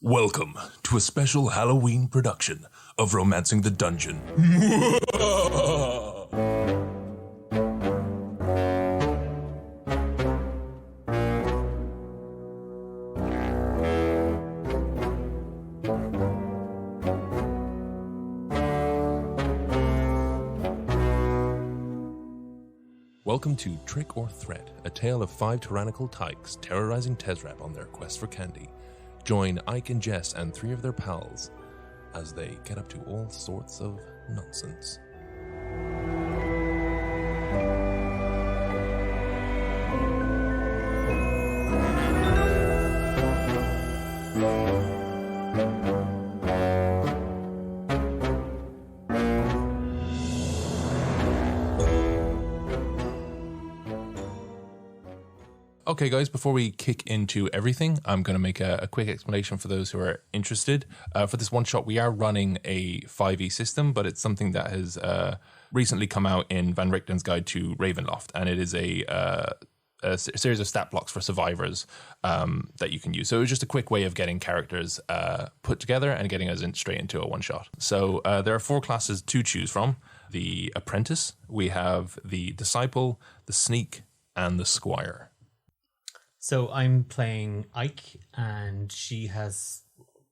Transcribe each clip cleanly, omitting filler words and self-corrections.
Welcome to a special Halloween production of Romancing the Dungeon. Welcome to Trick or Threat, a tale of 5 tyrannical tykes terrorizing Tezrep on their quest for candy. Join Ike and Jess and 3 of their pals as they get up to all sorts of nonsense. Okay, guys, before we kick into everything, I'm going to make a quick explanation for those who are interested. For this one shot, we are running a 5e system, but it's something that has recently come out in Van Richten's Guide to Ravenloft, and it is a series of stat blocks for survivors that you can use. So it was just a quick way of getting characters put together and getting us straight into a one-shot. So there are 4 classes to choose from. The Apprentice, we have the Disciple, the Sneak, and the Squire. So I'm playing Ike, and she has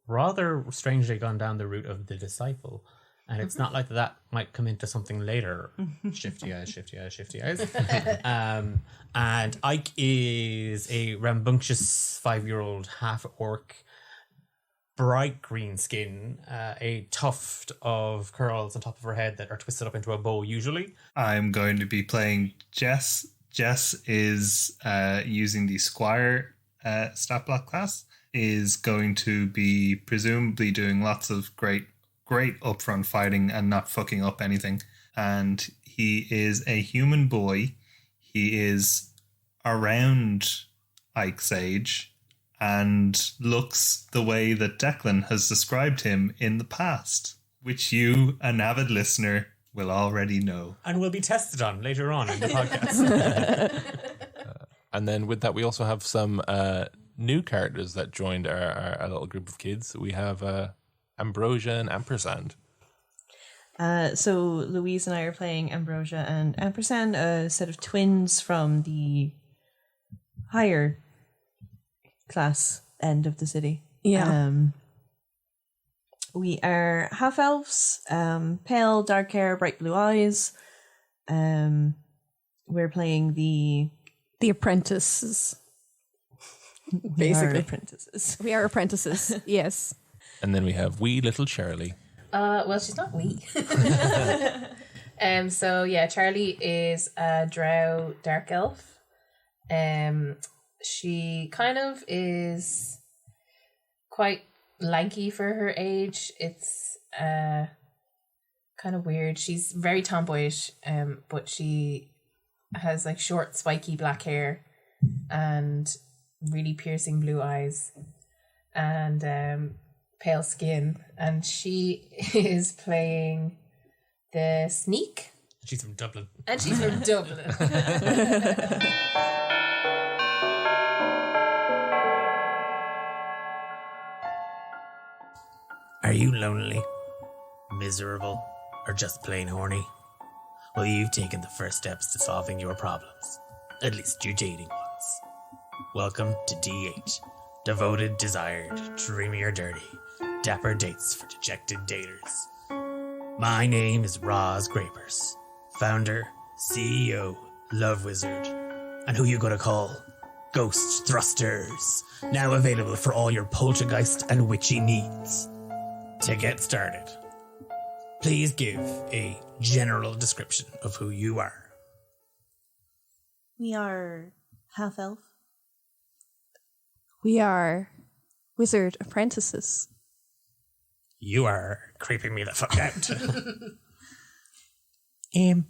rather strangely gone down the route of the Disciple. And it's not like that might come into something later. Shifty eyes. And Ike is a rambunctious 5-year-old half-orc, bright green skin, a tuft of curls on top of her head that are twisted up into a bow usually. I'm going to be playing Jess. Jess is using the Squire stat block class, is going to be presumably doing lots of great upfront fighting and not fucking up anything. And he is a human boy. He is around Ike's age and looks the way that Declan has described him in the past, which you, an avid listener, will already know. And will be tested on later on in the podcast. And then with that, we also have some new characters that joined our little group of kids. We have Ambrosia and Ampersand. So Louise and I are playing Ambrosia and Ampersand, a set of twins from the higher class end of the city. Yeah. We are half-elves, pale, dark hair, bright blue eyes. We're playing the apprentices. Basically. Apprentices. We are apprentices, yes. And then we have wee little Charlie. Well, she's not wee. So yeah, Charlie is a drow dark elf. She kind of is quite lanky for her age. It's kind of weird. She's very tomboyish, but she has like short, spiky black hair and really piercing blue eyes and pale skin. And she is playing the Sneak. She's from Dublin. And she's from Dublin. Are you lonely, miserable, or just plain horny? Well, you've taken the first steps to solving your problems, at least your dating ones. Welcome to D8, devoted, desired, dreamy or dirty, dapper dates for dejected daters. My name is Roz Grapers, founder, CEO, love wizard, and who you gonna call? Ghost Thrusters, now available for all your poltergeist and witchy needs. To get started, please give a general description of who you are. We are half-elf. We are wizard apprentices. You are creeping me the fuck out. I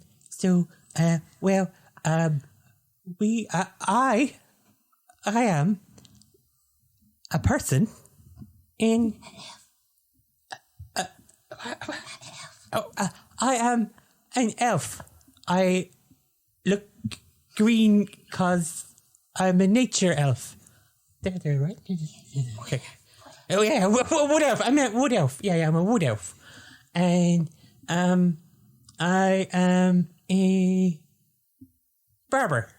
am a person in... I am an elf. I look green because I'm a nature elf. There, right? Okay. Oh yeah, wood elf. I'm a wood elf. Yeah, I'm a wood elf, and I am a barber.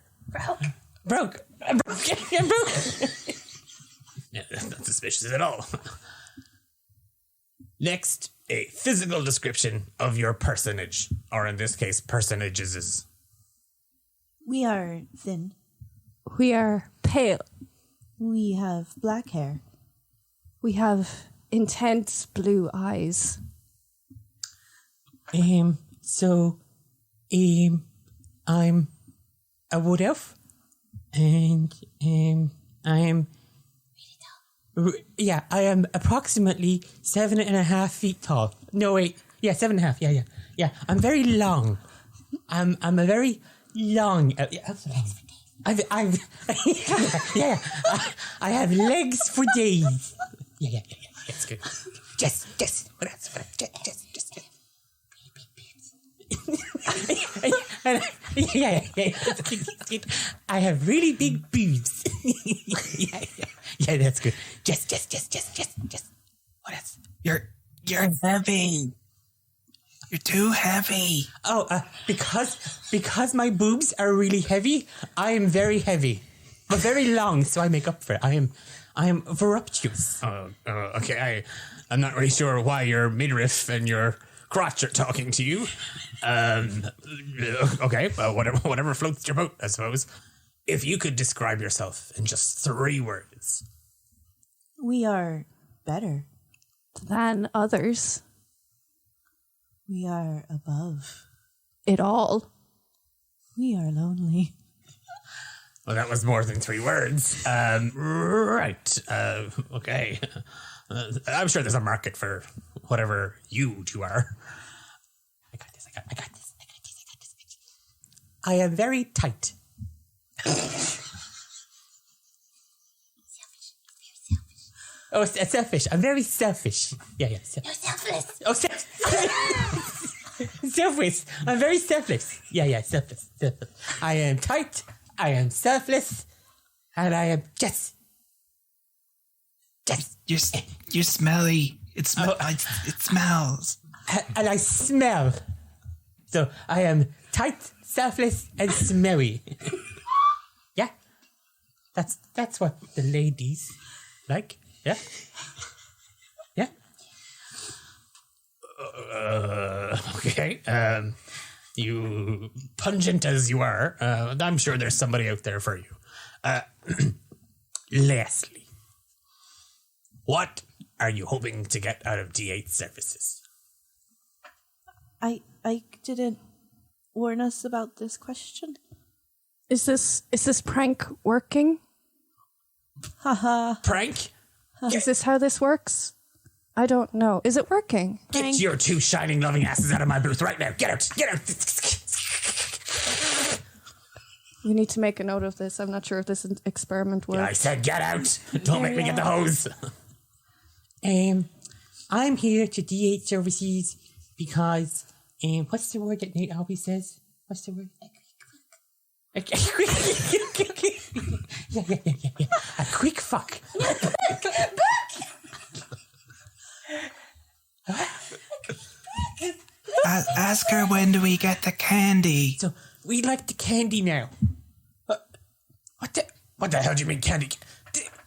Broke. I'm broke. I'm broke. Yeah, that's not suspicious at all. Next, a physical description of your personage, or in this case, personages. We are thin. We are pale. We have black hair. We have intense blue eyes. So, I'm a wood elf, and I am. Yeah, I am approximately 7.5 feet tall. No, wait. Yeah, 7.5. Yeah. I'm very long. I'm a very long. I've I have legs for days. Yeah. That's good. Just. What else? Just. Yeah. I have really big boobs. Yeah, that's good. Just. What else? You're heavy. You're too heavy. Oh, because my boobs are really heavy, I am very heavy, but very long, so I make up for it. I am voluptuous. Okay. I'm not really sure why your midriff and your crotch are talking to you. Okay, whatever floats your boat, I suppose. If you could describe yourself in just 3 words. We are better. Than others. We are above. It all. We are lonely. Well, that was more than 3 words. Right. Okay. I'm sure there's a market for whatever you two are. I got this. I am very tight. Oh, selfish. I'm very selfish. Yeah. You're selfless. Oh, selfless. I'm very selfless. Yeah, selfless. I am tight. I am selfless. And I am just. You're smelly. It smells. And I smell. So I am tight, selfless, and smelly. Yeah. That's what the ladies like. Yeah. Okay. You pungent as you are, I'm sure there's somebody out there for you. Lastly, what are you hoping to get out of D8 services? Ike didn't warn us about this question. Is this prank working? Haha. Prank? Is this how this works? I don't know. Is it working? Get your 2 shining loving asses out of my booth right now. Get out. We need to make a note of this. I'm not sure if this experiment works. Yeah, I said get out. Don't make me get the hose. I'm here to D8 services because, what's the word that Nate always says? What's the word? Yeah. A quick fuck. Ask her when do we get the candy. So we like the candy now. What the hell do you mean candy?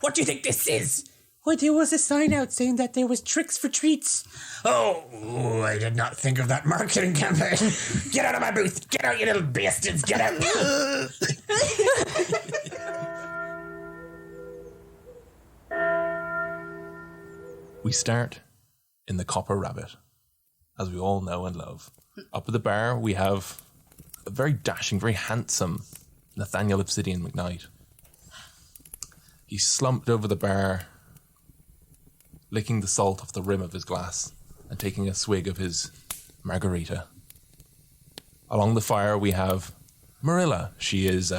What do you think this is? Well, there was a sign out saying that there was tricks for treats. Oh, I did not think of that marketing campaign. Get out of my booth. Get out, you little bastards. Get out. We start in the Copper Rabbit, as we all know and love. Up at the bar, we have a very dashing, very handsome Nathaniel Obsidian McKnight. He's slumped over the bar, licking the salt off the rim of his glass and taking a swig of his margarita. Along the fire, we have Marilla. She is,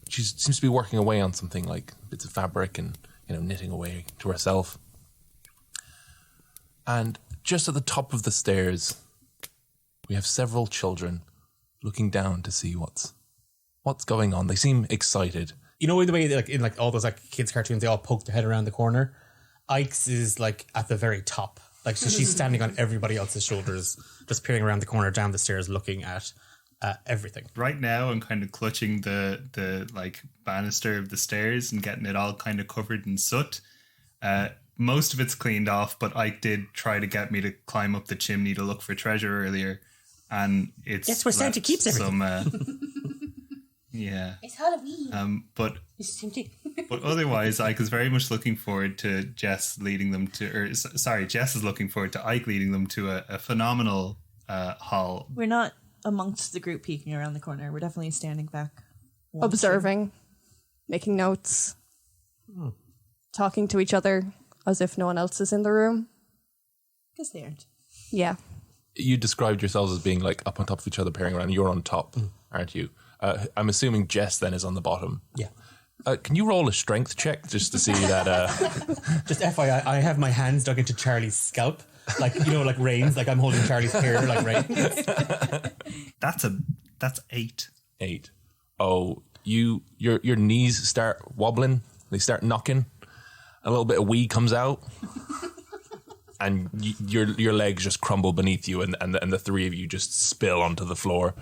she seems to be working away on something like bits of fabric and, knitting away to herself. And just at the top of the stairs, we have several children looking down to see what's going on. They seem excited. You know the way in all those kids cartoons they all poke their head around the corner. Ike's is like at the very top. Like so she's standing on everybody else's shoulders, just peering around the corner down the stairs looking at everything. Right now I'm kind of clutching the like banister of the stairs and getting it all kind of covered in soot. Most of it's cleaned off, but Ike did try to get me to climb up the chimney to look for treasure earlier, and it's That's where Santa left keeps everything. Yeah. It's Halloween. But It's the same thing. but otherwise, Ike is very much looking forward to Jess leading them to, Jess is looking forward to Ike leading them to a phenomenal hall. We're not amongst the group peeking around the corner. We're definitely standing back. watching. Observing, making notes, talking to each other as if no one else is in the room. Because they aren't. Yeah. You described yourselves as being like up on top of each other, peering around. You're on top, aren't you? I'm assuming Jess then is on the bottom. Yeah. Can you roll a strength check just to see that? Just FYI, I have my hands dug into Charlie's scalp. Like, you know, like reins. Like I'm holding Charlie's hair like reins. That's 8. 8. Oh, your knees start wobbling. They start knocking. A little bit of wee comes out. And your legs just crumble beneath you, and the three of you just spill onto the floor.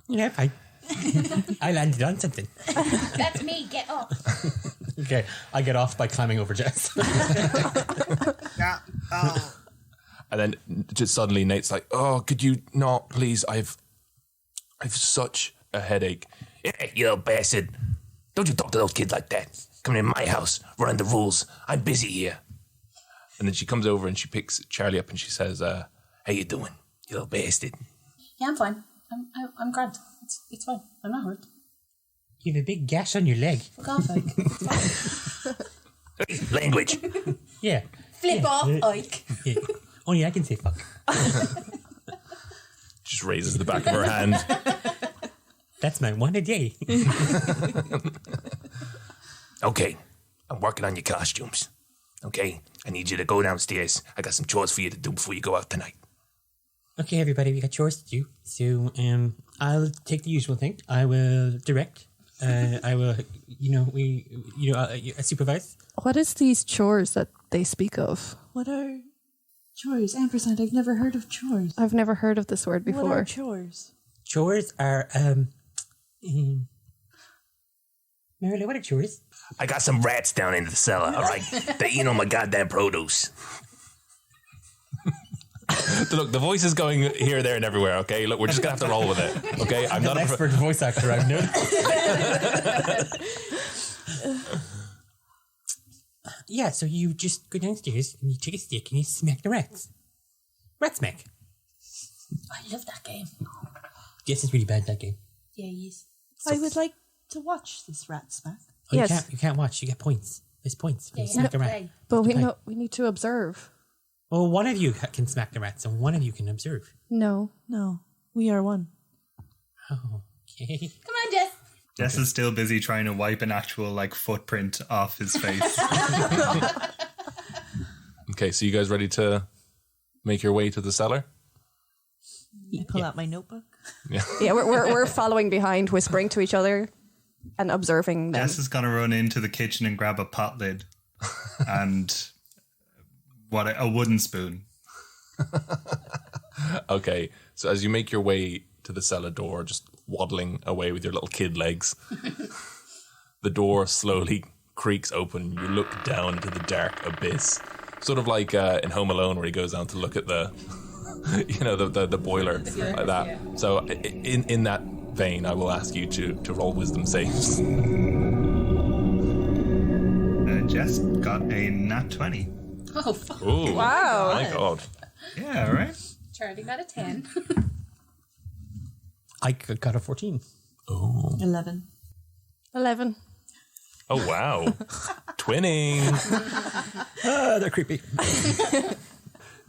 Yeah, fine. I landed on something. That's me. Get up. Okay, I get off by climbing over Jess. And then just suddenly Nate's like, "Oh, could you not, please? I've such a headache." Hey, you little bastard. Don't you talk to those kids like that. Coming in my house, running the rules. I'm busy here. And then she comes over and she picks Charlie up and she says, "How you doing, you little bastard?" Yeah, I'm fine. I'm grand. It's fine. I'm not hurt. You have a big gash on your leg. Fuck off, Ike. Hey, language. Yeah. Flip off, Ike. Yeah. Only I can say fuck. Just raises the back of her hand. That's my one a day. Okay, I'm working on your costumes. Okay, I need you to go downstairs. I got some chores for you to do before you go out tonight. Okay, everybody, we got chores to do. So, I'll take the usual thing. I will direct. I will, supervise. What is these chores that they speak of? What are chores? Ampersand, I've never heard of chores. I've never heard of this word What before. are chores? Chores are, Marilla, what are chores? I got some rats down in the cellar, all right? They're eating all my goddamn produce. Look, the voice is going here, there, and everywhere, okay? Look, we're just going to have to roll with it, okay? I'm not an expert voice actor, I've noticed. Yeah, so you just go downstairs and you take a stick and you smack the rats. Rat smack. I love that game. Jess is really bad at that game. Yeah, he is. I would like to watch this rat smack. Oh, Yes. you can't watch. You get points. There's points. When Yeah, you you smack have the to rat. play. But Okay. we need to observe. Well, one of you can smack the rats and one of you can observe. No. No, we are one. Oh, okay. Come on, Jess. Jess is still busy trying to wipe an actual like footprint off his face. Okay, so you guys ready to make your way to the cellar? I pull out my notebook. Yeah, we're following behind, whispering to each other and observing them. Jess is gonna run into the kitchen and grab a pot lid and a wooden spoon. Okay, so as you make your way to the cellar door, just waddling away with your little kid legs, the door slowly creaks open. You look down into the dark abyss, sort of like in Home Alone, where he goes down to look at the, the boiler like that. Yeah. So in that vein, I will ask you to roll wisdom saves. Jess got a nat 20. Oh, fuck. Ooh, Wow. my God. Yeah, all right. Charlie got a 10. I got a 14. 11. 11. Oh wow, twinning. They're creepy.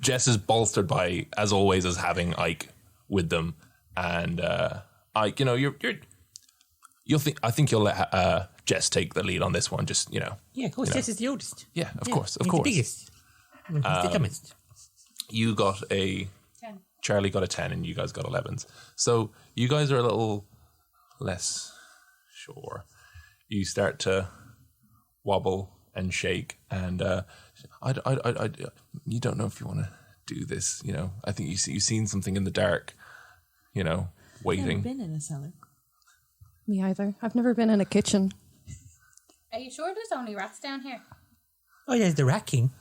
Jess is bolstered by, as always, as having Ike with them, and Ike, you'll think. I think you'll let Jess take the lead on this one. Just Yeah, of course, Jess is the oldest. yeah, of Yeah, course, of he's course. the biggest. He's the dumbest. You got a 10. Charlie got a 10, and you guys got 11s. So you guys are a little less sure. You start to wobble and shake. And you don't know if you want to do this. You know, I think you've seen something in the dark. You know, waiting. I've never been in a cellar. Me either. I've never been in a kitchen. Are you sure there's only rats down here? Oh, there's the Rat King.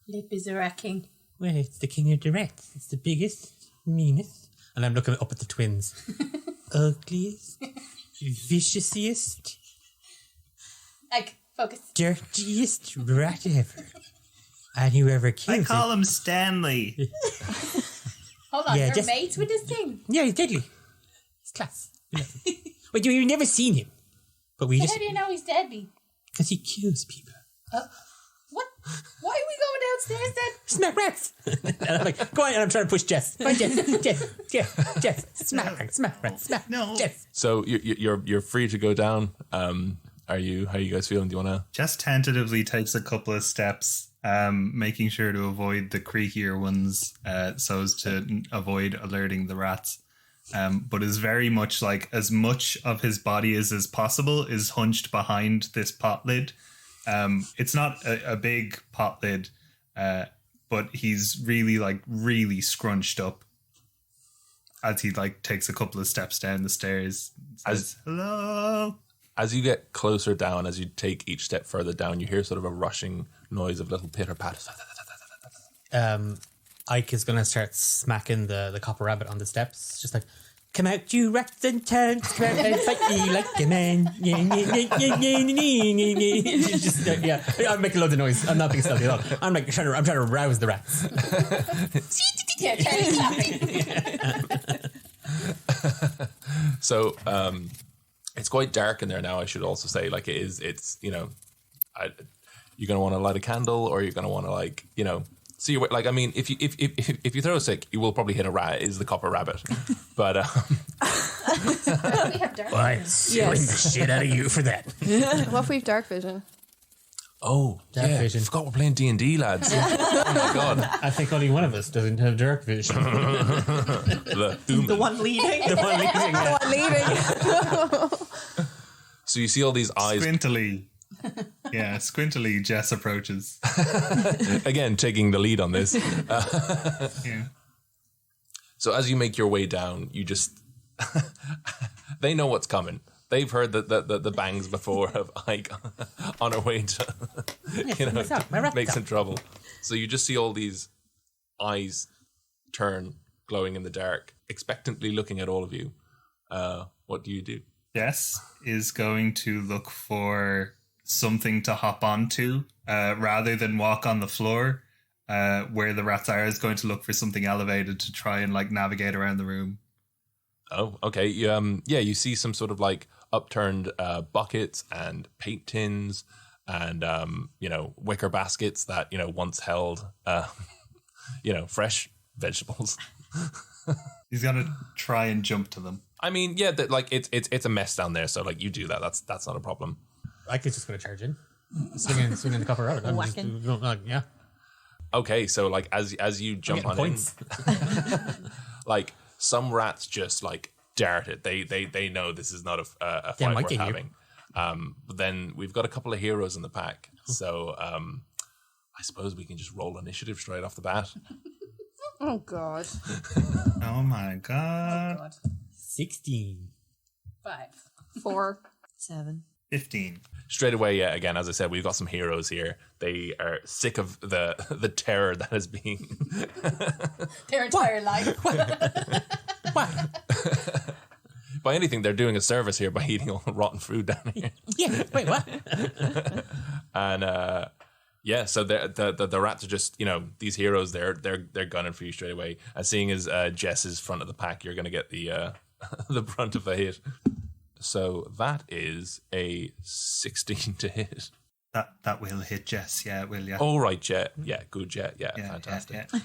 Lip is a rat king. Well, it's the king of the rats. It's the biggest, meanest. And I'm looking up at the twins. Ugliest, viciousst, Like, focus. dirtiest rat ever. And whoever I kills call him Stanley. Hold on, Yeah, you're just- mates with this thing? Yeah, he's deadly. It's class. But you've never seen him. But we How just... do you know he's deadly? Because he kills people. What? Why are we going downstairs then? Smack rats! And I'm like, go on, and I'm trying to push Jess. Go on, Jess. Smack rats, smack. No. Jess. So you're free to go down. How are you guys feeling? Do you want to? Jess tentatively takes a couple of steps, making sure to avoid the creakier ones, so as to avoid alerting the rats. But is very much like as much of his body as possible is hunched behind this pot lid. It's not a big pot lid, but he's really scrunched up as he takes a couple of steps down the stairs. Says, hello. As you get closer down, as you take each step further down, you hear sort of a rushing noise of little pitter patters. Ike is going to start smacking the copper rabbit on the steps, just like, come out, you rats and turds, come out and fight me like a man. Just, yeah, I'm making loads of noise. I'm not being stealthy at all. I'm trying to rouse the rats. Yeah, Charlie clapping. So it's quite dark in there now. I should also say, it's you're gonna want to light a candle, or you're gonna want to see your way. I mean, if you throw a stick, you will probably hit a rat. Is the copper rabbit, but We have dark. Well, I'm suing the shit out of you for that. What if we've dark vision? oh Dark yeah, vision. I forgot we're playing D&D, lads. Oh my god, I think only one of us doesn't have dark vision. The one leading. The one leading. Leaving. So you see all these eyes Squintily. Yeah, squintily Jess approaches. again, taking the lead on this. Yeah. So as you make your way down, you just they know what's coming. They've heard the bangs before of Ike on her way to make some trouble. So you just see all these eyes turn, glowing in the dark, expectantly looking at all of you. What do you do? Jess is going to look for something to hop onto rather than walk on the floor where the rats are. Is going to look for something elevated to try and navigate around the room. Oh, okay. You see some sort of upturned buckets and paint tins and wicker baskets that once held fresh vegetables. He's gonna try and jump to them. I mean, yeah, it's a mess down there, so you do that. That's not a problem. Ike is just going to charge in, swinging the copper rabbit. I'm just, Whacking. yeah. Okay, so as you jump on points. in, some rats just dart it. They know this is not a fight might worth get you. having. But then we've got a couple of heroes in the pack, so I suppose we can just roll initiative straight off the bat. Oh God. Oh my god. 16. 5. 4. 7. 15. Straight away, yeah, again, as I said, we've got some heroes here. They are sick of the terror that is being Their entire life. by anything, they're doing a service here by eating all the rotten food down here. Yeah, wait, what? And yeah, so the rats are just these heroes. They're gunning for you straight away. And seeing as Jess is front of the pack, you're going to get the the brunt of a hit. So that is a 16 to hit. That will hit Jess. Yeah, it will. Yeah. All right, Jet. Yeah, good Jet. Yeah, Yeah, fantastic. yeah.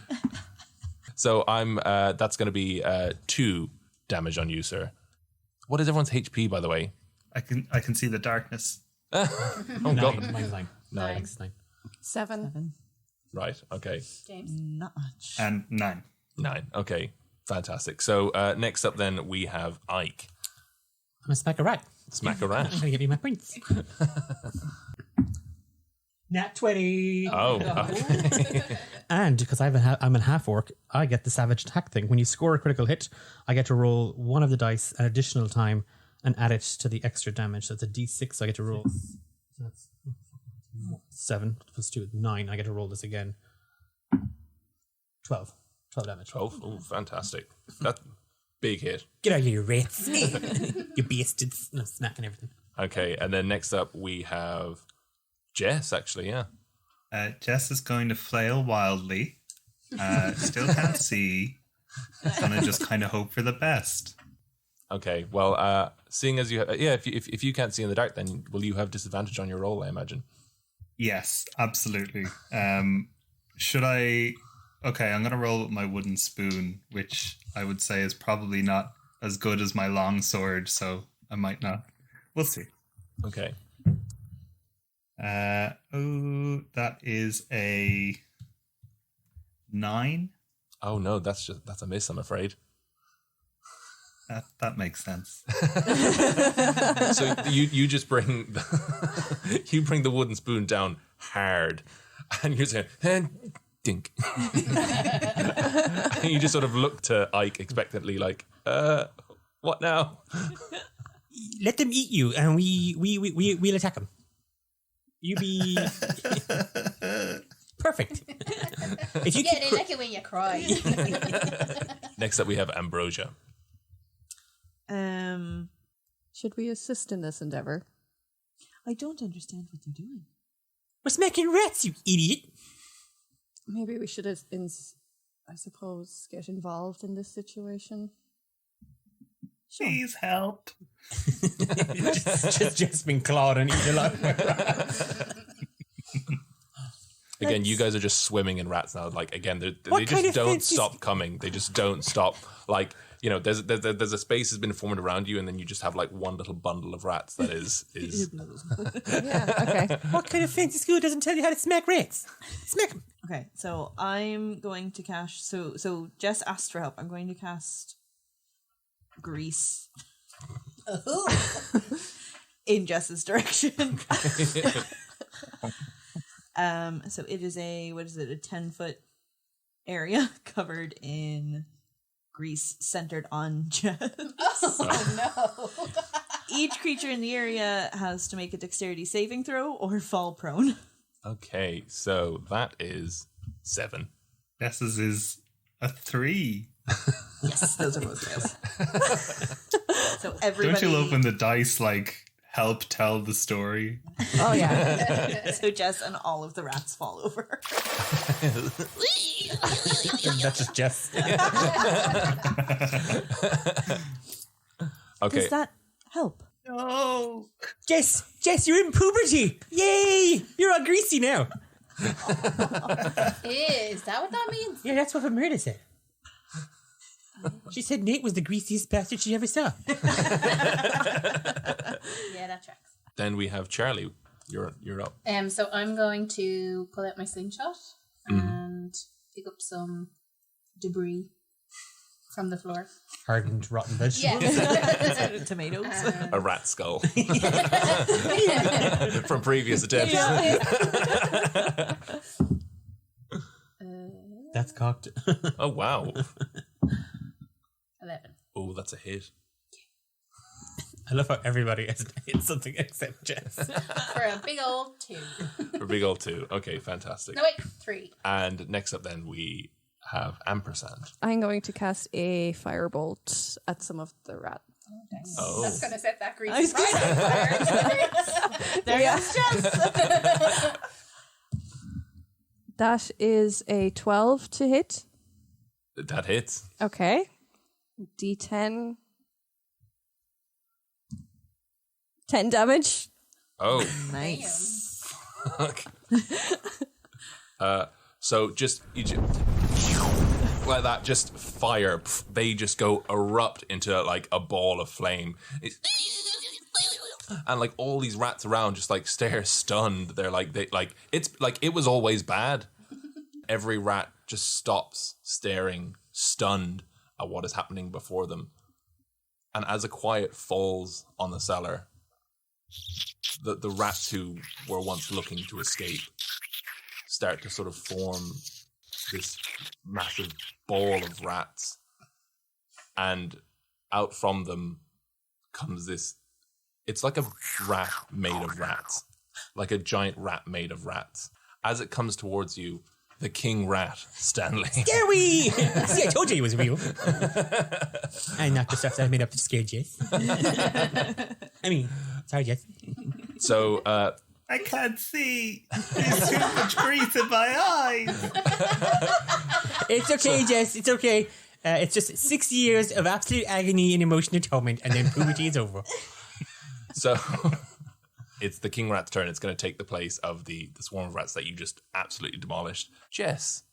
So I'm that's going to be 2 damage on you, sir. What is everyone's HP, by the way? I can see the darkness. Oh 9. God. Mine's 9. Nine. Mine's 9. 7. Right. Okay. James. Not much. And 9. 9. Okay. Fantastic. So next up, then we have Ike. I'm a smack a rat. Smack a rat. I'm going to give you my points. Nat 20. Oh, okay. And because I'm a half orc, I get the savage attack thing. When you score a critical hit, I get to roll one of the dice an additional time and add it to the extra damage. So it's a d6. So I get to roll. So that's 7 plus 2 is 9. I get to roll this again. 12 damage. 12. Oh, fantastic. That big hit. Get out of here, rats. You bastards. No, smacking everything. Okay, and then next up we have Jess, actually, yeah. Jess is going to flail wildly. Still can't see. Gonna just kind of hope for the best. Okay, well, seeing as you... if you can't see in the dark, then will you have disadvantage on your roll, I imagine? Yes, absolutely. Should I... Okay, I'm going to roll with my wooden spoon, which I would say is probably not as good as my long sword, so I might not. We'll see. Okay. That is a 9. Oh no, that's a miss, I'm afraid. That makes sense. So you just bring the wooden spoon down hard, and you're saying, dink. And you just sort of look to Ike expectantly, like, what now? Let them eat you, and we'll attack them. You be perfect. If you they like it when you cry. Next up, we have Ambrosia. Should we assist in this endeavor? I don't understand what they're doing. We're smacking rats, you idiot. Maybe we should, I suppose, get involved in this situation. Please help. just been clawed and eaten alive. Again, you guys are just swimming in rats now. Like, again, they just don't stop coming. They just don't stop. Like, you know, there's a space has been formed around you, and then you just have like one little bundle of rats that is. Yeah, okay. What kind of fancy school doesn't tell you how to smack rats? Smack them. Okay, so I'm going to cast. So Jess asked for help. I'm going to cast grease in Jess's direction. So it is a 10-foot area covered in grease centered on Jess. Oh no. Each creature in the area has to make a dexterity saving throw or fall prone. Okay, so that is 7. Jess's is a 3. Yes, those are both fails. So everybody. Don't you love when the dice like help tell the story? Oh yeah. So Jess and all of the rats fall over. That's just Jess. Okay. Does that help? No. Jess, you're in puberty. Yay! You're all greasy now. Is that what that means? Yeah, that's what Vermerda said. She said Nate was the greasiest bastard she ever saw. Yeah, that tracks. Then we have Charlie. You're up. So I'm going to pull out my slingshot and pick up some debris from the floor. Hardened, rotten vegetables. Yeah. Tomatoes. A rat skull from previous attempts. That's cocked. Oh wow. 11. Oh, that's a hit. I love how everybody has hit something except Jess. For a big old 2. For a big old 2. Okay, fantastic. No, wait, 3. And next up, then we have Ampersand. I'm going to cast a firebolt at some of the rat. Oh. That's going to set that grease I was right on fire. There goes Jess. That is a 12 to hit. That hits. Okay. D10. 10 damage. Oh. Nice. Fuck. So just like that, just fire. They just go erupt into like a ball of flame. And like all these rats around just like stare stunned. They're like it's like it was always bad. Every rat just stops staring, stunned at what is happening before them. And as a quiet falls on the cellar, the rats who were once looking to escape start to sort of form this massive ball of rats, and out from them comes this. It's like a rat made of rats, like a giant rat made of rats. As it comes towards you, the king rat, Stanley. Scary! See, I told you he was real. And not the stuff that I made up to scare Jess. I mean, sorry, Jess. So, I can't see. There's too much grease in my eyes. It's okay, Jess. It's okay. It's just 6 years of absolute agony and emotional torment, and then puberty is over. So it's the king rat's turn. It's going to take the place of the swarm of rats that you just absolutely demolished. Jess.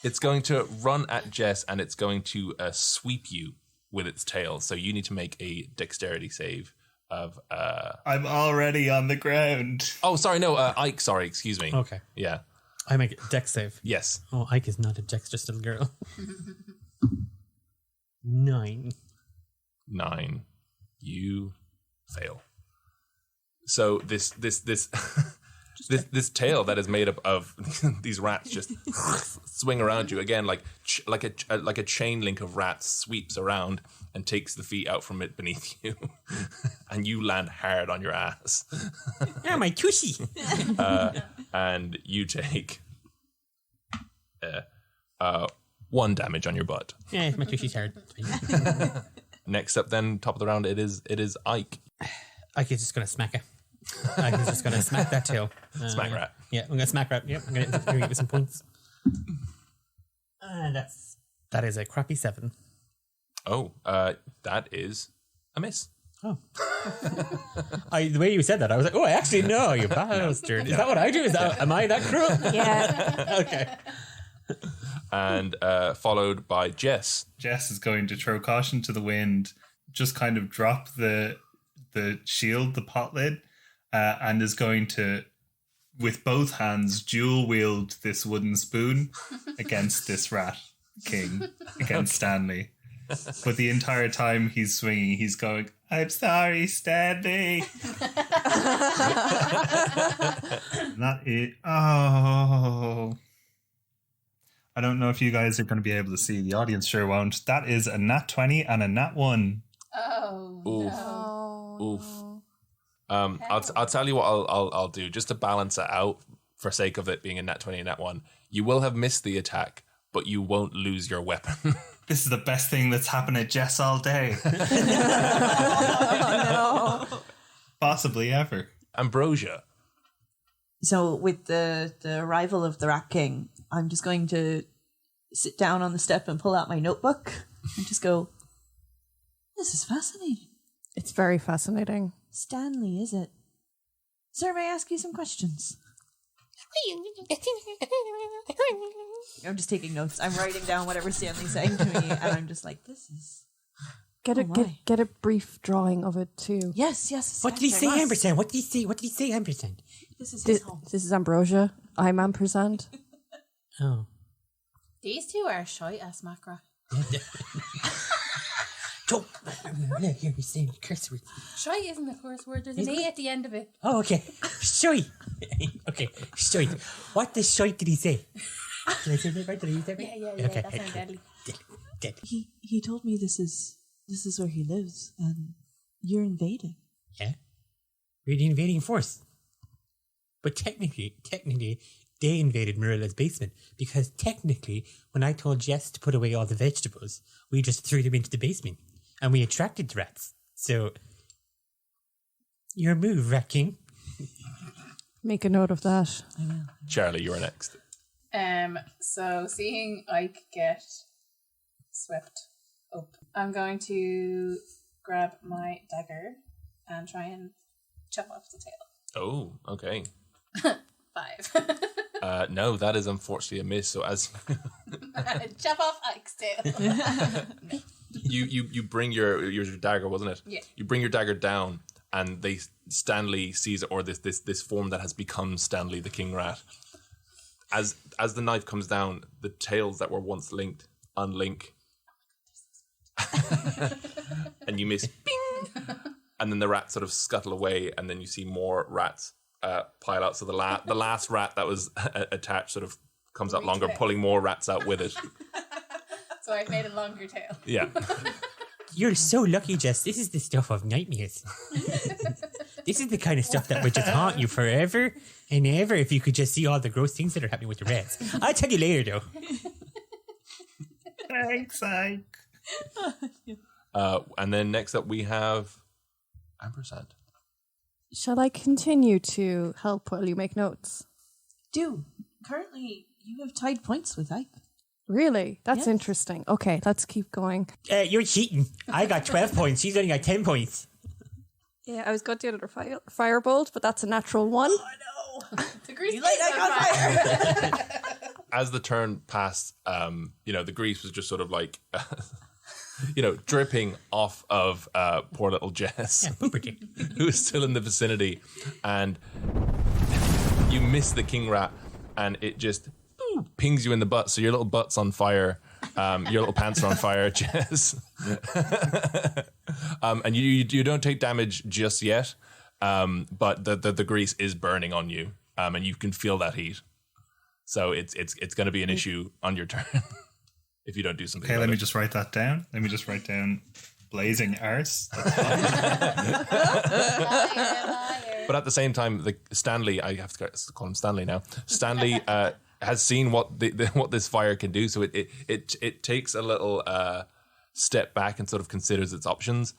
It's going to run at Jess, and it's going to sweep you with its tail. So you need to make a dexterity save of... I'm already on the ground. Oh, sorry, no, Ike, sorry, excuse me. Okay. Yeah. I make a dex save. Yes. Oh, Ike is not a dexterous little girl. 9. 9. You fail. So this tail that is made up of these rats just swing around you again, like a chain link of rats sweeps around and takes the feet out from it beneath you, and you land hard on your ass. Oh, my tushy. And you take 1 damage on your butt. Yeah, my tushy's hard. Next up, then, top of the round, it is Ike. Ike is just going to smack her. Ike is just going to smack that tail. Smack rat. Yeah, I'm going to smack rat. Yep, I'm going to give you some points. That is a crappy 7. Oh, that is a miss. Oh. The way you said that, I was like, oh, I actually know, you bastard. Is that what I do? Am I that cruel? Yeah. Okay. And followed by Jess. Jess is going to throw caution to the wind, just kind of drop the shield, the pot lid, and is going to, with both hands, dual wield this wooden spoon against this rat king, against Stanley. But the entire time he's swinging, he's going, I'm sorry, Stanley. That is... Oh... I don't know if you guys are going to be able to see. The audience sure won't. That is a nat 20 and a nat 1. Oh, Oof. no. Oof. I'll tell you what I'll do just to balance it out for sake of it being a nat 20 and nat 1. You will have missed the attack, but you won't lose your weapon. This is the best thing that's happened at Jess all day. Oh, no. Possibly ever. Ambrosia. So with the arrival of the Rat King, I'm just going to sit down on the step and pull out my notebook and just go, this is fascinating. It's very fascinating. Stanley, is it? Sir, may I ask you some questions? I'm just taking notes. I'm writing down whatever Stanley's saying to me, and I'm just like, this is... Get a brief drawing of it too. Yes. What did he say, ampersand? What did he say? What did he say, ampersand? This is his home. This is Ambrosia. I'm ampersand. Oh. These two are shy as macra. Don't. Look, here we say curse word. Shy isn't a curse word. There's an A at the end of it. Oh, okay. Shy. Okay, shy. What the shy did he say? Did I say that right? Did I use that right? Yeah. Okay. That sounds deadly. Deadly. He told me this is where he lives, and you're invading. Yeah. We're the invading force. But technically, they invaded Marilla's basement because technically, when I told Jess to put away all the vegetables, we just threw them into the basement and we attracted the rats. So, your move, Rat King. Make a note of that. I will. Charlie, you're next. So seeing Ike get swept up, I'm going to grab my dagger and try and chop off the tail. Oh, okay. 5. No, that is unfortunately a miss. So as Chop off Ike's tail. you bring your dagger, wasn't it? Yeah. You bring your dagger down, and Stanley sees it, or this form that has become Stanley the King Rat. As the knife comes down, the tails that were once linked unlink, and you miss. Bing! and then the rats sort of scuttle away, and then you see more rats pile out. So the last rat that was attached sort of comes out longer, pulling more rats out with it. So I've made a longer tail. Yeah. You're so lucky, Jess. This is the stuff of nightmares. This is the kind of stuff that would just haunt you forever and ever if you could just see all the gross things that are happening with the rats. I'll tell you later, though. Thanks, Ike. And then next up we have Ampersand. Shall I continue to help while you make notes? Do. Currently, you have tied points with Ike. Really? That's Yes. interesting. Okay, let's keep going. You're cheating. I got 12 points. She's only got 10 points. Yeah, I was going to do another firebolt, but that's a natural 1. The grease You light is Ike on on fire. fire. As the turn passed, the grease was just sort of like, dripping off of poor little Jess, who is still in the vicinity, and you miss the king rat, and it just pings you in the butt. So your little butt's on fire. Your little pants are on fire, Jess. And you don't take damage just yet, but the grease is burning on you, and you can feel that heat. So it's going to be an issue on your turn if you don't do something. Okay, about let me it. just write that down. Let me just write down blazing arse. But at the same time, Stanley, I have to call him Stanley now. Stanley has seen what what this fire can do, so it takes a little step back and sort of considers its options.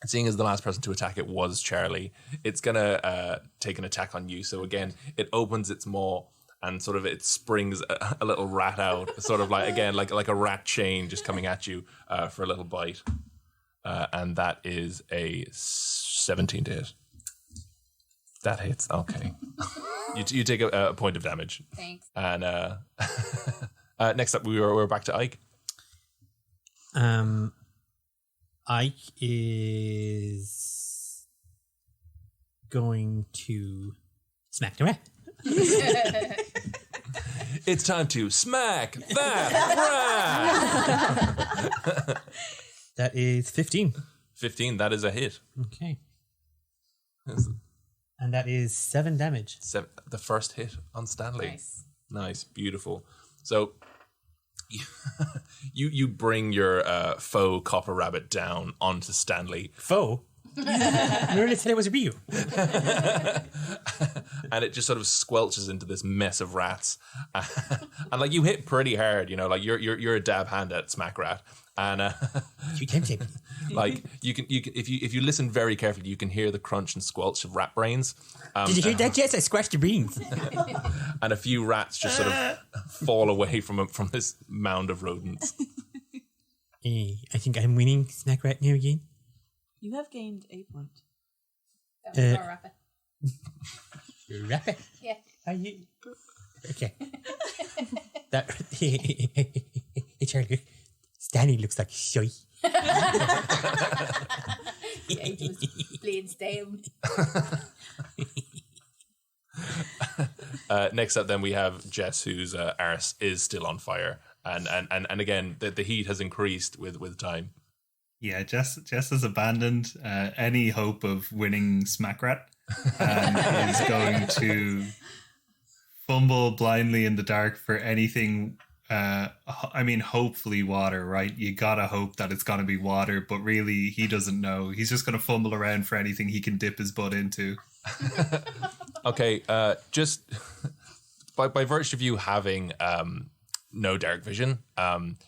Seeing as the last person to attack it was Charlie, it's gonna take an attack on you. So again, it opens its maw and sort of it springs a little rat out, sort of like a rat chain just coming at you for a little bite. And that is a 17 to hit. That hits. Okay. you take a point of damage. Thanks. And next up, we're back to Ike. Ike is going to smack the rat. It's time to smack that rat. That is 15. 15. That is a hit. Okay. And that is 7 damage. The first hit on Stanley. Nice, beautiful. So you bring your faux copper rabbit down onto Stanley. Faux? Merlin said it was real. And it just sort of squelches into this mess of rats. And like you hit pretty hard, you're a dab hand at smack rat. And you can take like you can if you listen very carefully, you can hear the crunch and squelch of rat brains. Did you hear that, Jess? I scratched the brains. And a few rats just sort of fall away from this mound of rodents. I think I'm winning smack rat now again. You have gained a point. That was more rapid. Rapid? Yeah. Are you? Okay. That. Hey, Charlie. Stanley looks like shy. Blades down. Next up, then we have Jess, whose arse is still on fire, and again the heat has increased with time. Yeah, Jess has abandoned any hope of winning Smackrat and is going to fumble blindly in the dark for anything. Hopefully water, right? You gotta hope that it's gonna be water, but really he doesn't know. He's just gonna fumble around for anything he can dip his butt into. Okay, just by virtue of you having no dark vision,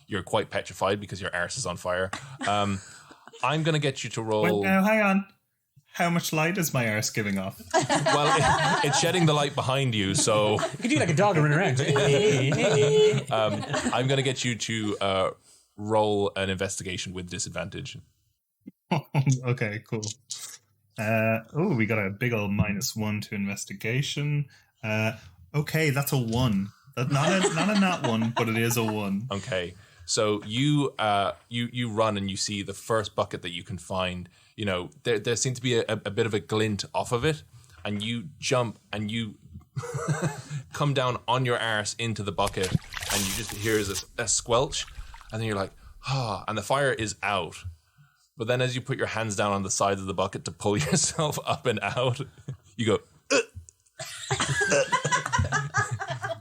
you're quite petrified because your arse is on fire. I'm gonna get you to roll. Wait, now, hang on. How much light is my arse giving off? Well, it's shedding the light behind you, so you can do like a dog running around. I'm gonna get you to roll an investigation with disadvantage. Okay, cool. We got a big old -1 to investigation. Okay, that's a 1. Not a nat 1, but it is a 1. Okay, so you run and you see the first bucket that you can find. There seems to be a bit of a glint off of it, and you jump and you come down on your arse into the bucket, and you just hear a squelch, and then you're like, and the fire is out. But then as you put your hands down on the sides of the bucket to pull yourself up and out, you go,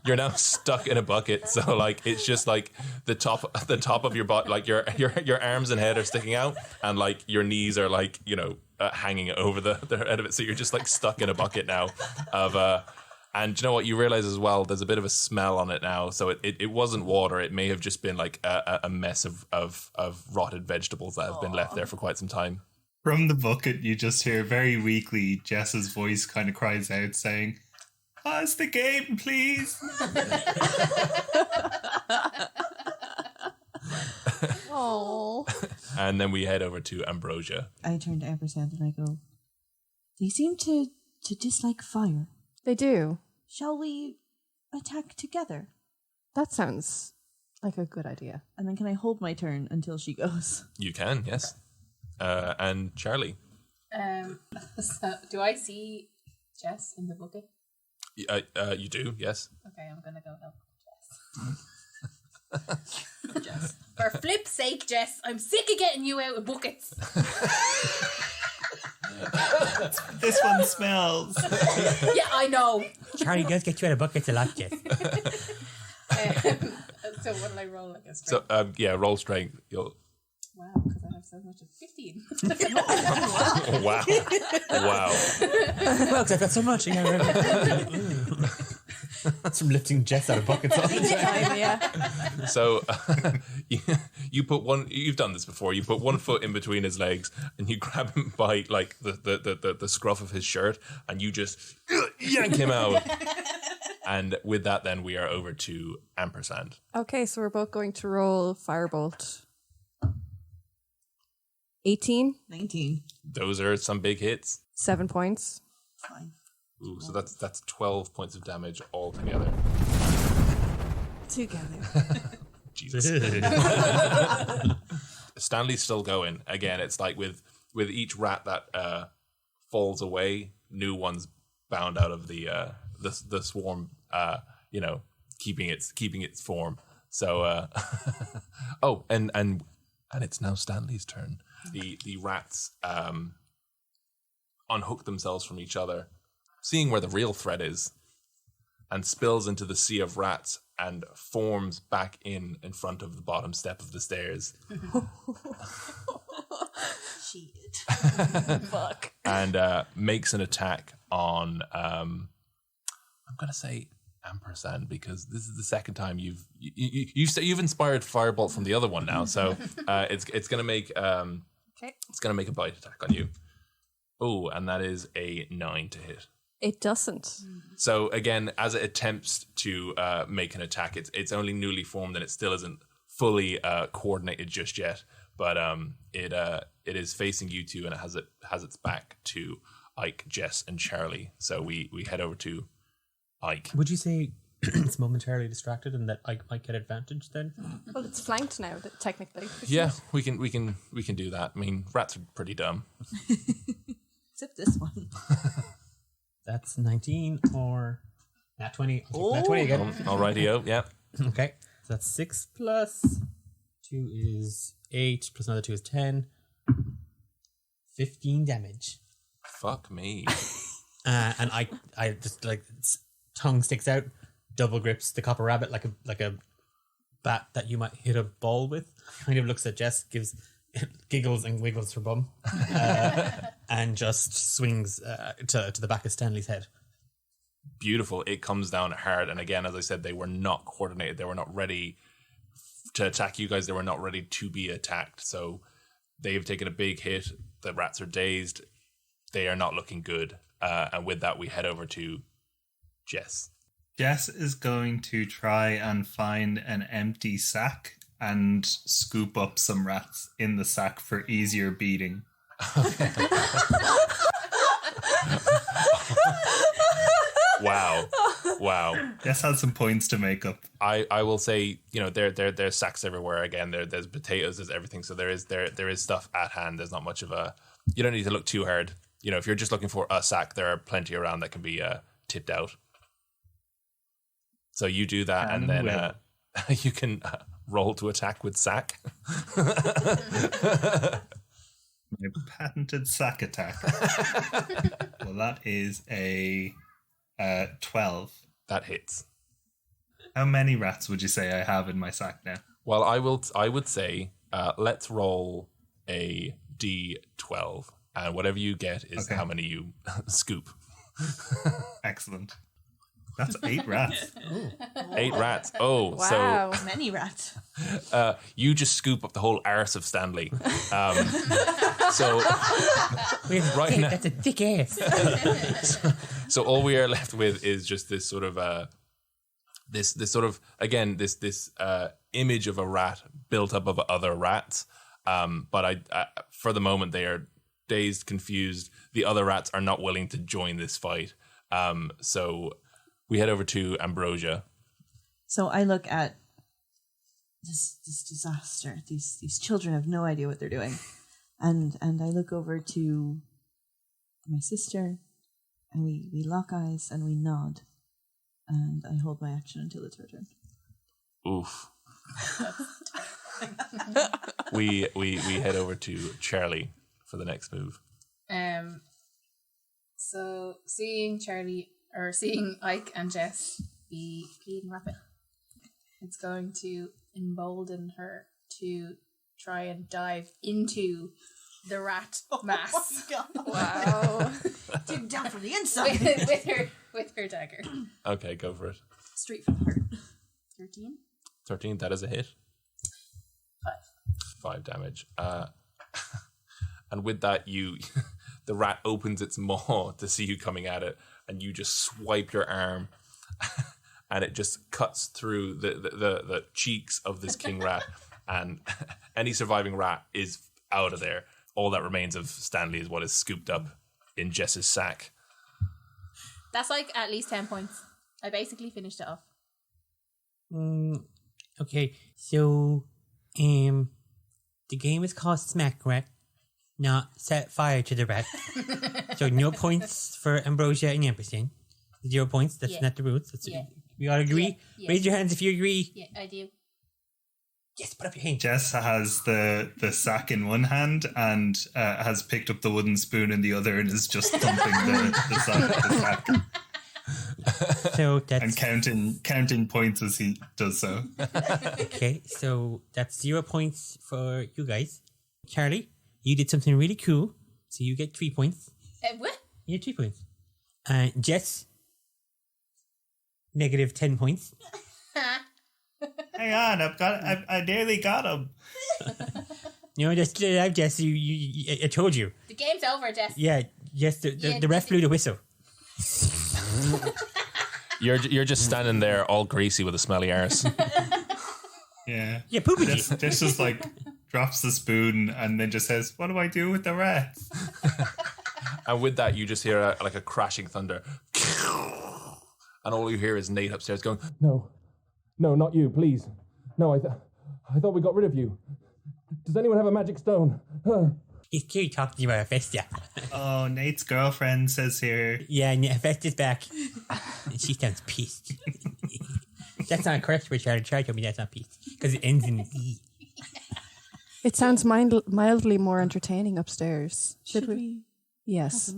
you're now stuck in a bucket. So like it's just like the top of your butt, like your arms and head are sticking out, and like your knees are like, you know, hanging over the head of it. So you're just like stuck in a bucket now of and you know what, you realize as well, there's a bit of a smell on it now. So it wasn't water. It may have just been like a mess of rotted vegetables that have been left there for quite some time. From the bucket, you just hear very weakly Jess's voice kind of cries out saying, "Pause the game, please." Oh. And then we head over to Ambrosia. I turn to Ampersand and I go, they seem to dislike fire. They do. Shall we attack together? That sounds like a good idea. And then can I hold my turn until she goes? You can, yes. And Charlie. So do I see Jess in the bucket? You do, yes. Okay, I'm gonna go help Jess. Jess. For flip's sake, Jess, I'm sick of getting you out of buckets. This one smells. Yeah, I know. Charlie does get you out of buckets a lot, Jess. So what will I roll? Like a strength? So yeah, roll strength. Wow, because I have so much of 15. Wow. Well, because I've got so much. That's from lifting Jess out of buckets all the time. Yeah. So you put one. You've done this before. You put one foot in between his legs, and you grab him by like the scruff of his shirt, and you just yank him out. And with that, then we are over to Ampersand. Okay, so we're both going to roll Firebolt. 18. 19. Those are some big hits. 7 points. 5. Ooh, so that's 12 points of damage altogether. Together. Jesus. Stanley's still going. Again, it's like with each rat that falls away, new ones bound out of the swarm. Keeping its form. So, oh, and it's now Stanley's turn. The rats unhook themselves from each other, seeing where the real threat is, and spills into the sea of rats and forms back in front of the bottom step of the stairs. Shit. Fuck. And makes an attack on I'm gonna say Ampersand, because this is the second time you've inspired Firebolt from the other one now, so it's gonna make it's gonna make a bite attack on you. Oh, and that is a 9 to hit. It doesn't. So again, as it attempts to make an attack, it's only newly formed and it still isn't fully coordinated just yet. But it is facing you two, and it has its back to Ike, Jess, and Charlie. So we head over to Ike. Would you say it's momentarily distracted and that Ike might get advantage then? Well, it's flanked now, technically. Yeah, we can do that. I mean, rats are pretty dumb. Except this one. That's 19 or nat 20. I'll take nat 20 again. Alrighty-o, yeah. Okay. So that's 6 plus 2 is 8 plus another 2 is 10. 15 damage. Fuck me. And I just like tongue sticks out, double grips the copper rabbit like a bat that you might hit a ball with. Kind of looks at Jess, giggles and wiggles her bum, and just swings to the back of Stanley's head. Beautiful. It comes down hard, and again, as I said, they were not coordinated. They were not ready to attack you guys. They were not ready to be attacked. So they've taken a big hit. The rats are dazed. They are not looking good. And with that, we head over to Jess. Jess is going to try and find an empty sack and scoop up some rats in the sack for easier beating. Wow. Jess has some points to make up. I will say, there's sacks everywhere. Again, there's potatoes, there's everything. So there is stuff at hand. There's not much of a. You don't need to look too hard. If you're just looking for a sack, there are plenty around that can be tipped out. So you do that, and then you can roll to attack with sack. My patented sack attack. Well, that is a 12. That hits. How many rats would you say I have in my sack now? Well, I would say let's roll a d12, and whatever you get is how many you scoop. Excellent. That's 8 rats. Ooh. 8 rats. Oh, wow. So many rats. You just scoop up the whole arse of Stanley. So right now, that's a thick ass. So all we are left with is just this sort of this image of a rat built up of other rats. But I for the moment they are dazed, confused. The other rats are not willing to join this fight. So we head over to Ambrosia. So I look at this disaster. These children have no idea what they're doing. And I look over to my sister, and we lock eyes and we nod. And I hold my action until it's her turn. Oof. we head over to Charlie for the next move. So seeing Ike and Jess be peeing rapid, it's going to embolden her to try and dive into the rat mass. Oh my God. Wow. Dig down from the inside. with her dagger. Okay, go for it. Straight from the heart. 13. 13, that is a hit. 5. 5 damage. And with that, the rat opens its maw to see you coming at it, and you just swipe your arm, and it just cuts through the cheeks of this king rat, and any surviving rat is out of there. All that remains of Stanley is what is scooped up in Jess's sack. That's like at least 10 points. I basically finished it off. Okay, so the game is called Smack Rat, not Set Fire to the Rat. So no points for Ambrosia and Ampersand. 0 points. That's not the rules. We all agree. Yeah. Raise your hands if you agree. Yeah, I do. Yes, put up your hand. Jess has the sack in one hand and has picked up the wooden spoon in the other and is just thumping the sack. So that's and counting points as he does so. Okay, so that's 0 points for you guys. Charlie, you did something really cool, so you get 3 points. What? You get 3 points. Jess, negative 10 points. Hang on, I nearly got him. No, just Jess. I told you. The game's over, Jess. Yeah, yes. The ref blew the whistle. You're just standing there all greasy with a smelly arse. Yeah. Yeah, poopy. Jess just like drops the spoon and then just says, "What do I do with the rats?" And with that, you just hear a crashing thunder, and all you hear is Nate upstairs going, No, not you, please. No, I thought we got rid of you. Does anyone have a magic stone? He's clearly talking about Hephaestus. Oh, Nate's girlfriend says here. Yeah, Hephaestus back. She sounds pissed. That's not correct, Richard. Try to tell me that's not pissed. Because it ends in E. It sounds mildly more entertaining upstairs. Should we? Yes.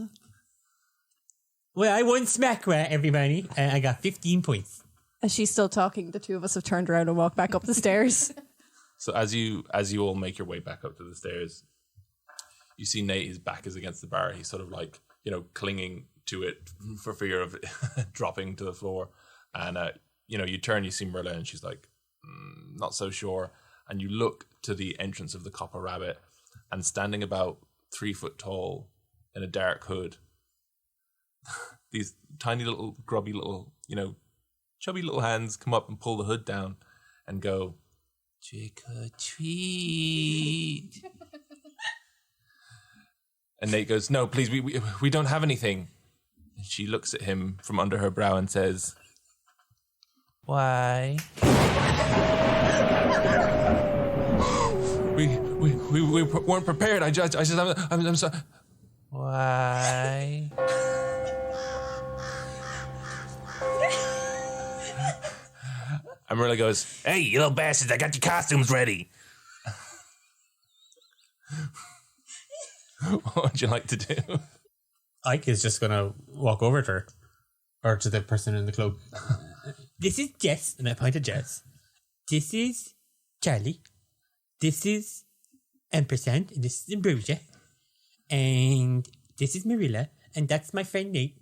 Well, I won Smack Rat, everybody. I got 15 points. As she's still talking, the two of us have turned around and walked back up the stairs. So as you all make your way back up to the stairs, you see Nate, his back is against the bar. He's sort of like, clinging to it for fear of dropping to the floor. And, you turn, you see Merlin, and she's like, not so sure. And you look to the entrance of the Copper Rabbit, and standing about 3 foot tall in a dark hood, these tiny little, grubby little, chubby little hands come up and pull the hood down and go, "Trick or treat." And Nate goes, "No, please, we don't have anything." And she looks at him from under her brow and says, "Why?" We weren't prepared. I just I'm sorry. Why? And Marilla goes, "Hey, you little bastards, I got your costumes ready." What would you like to do? Ike is just gonna walk over to her, or to the person in the cloak. This is Jess, and I point to Jess. This is Charlie. This is Ampersand, and this is Ambrosia. And this is Marilla, and that's my friend Nate.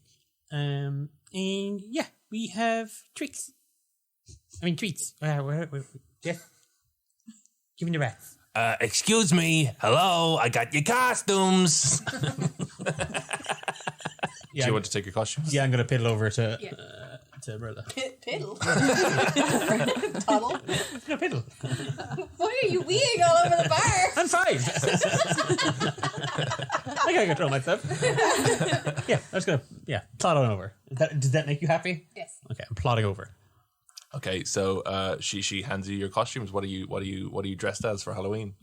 And yeah, we have treats. Jess, give me the rats. Excuse me. Hello, I got your costumes. Do you want to take your costumes? Yeah, I'm gonna piddle over to Marilla. Piddle. Toddle? No, piddle. Why are you weeing all over the bar? I'm 5. I gotta control myself. Yeah, I'm just gonna plod on over. Does that make you happy? Yes. Okay, I'm plodding over. Okay, so she hands you your costumes. What are you dressed as for Halloween?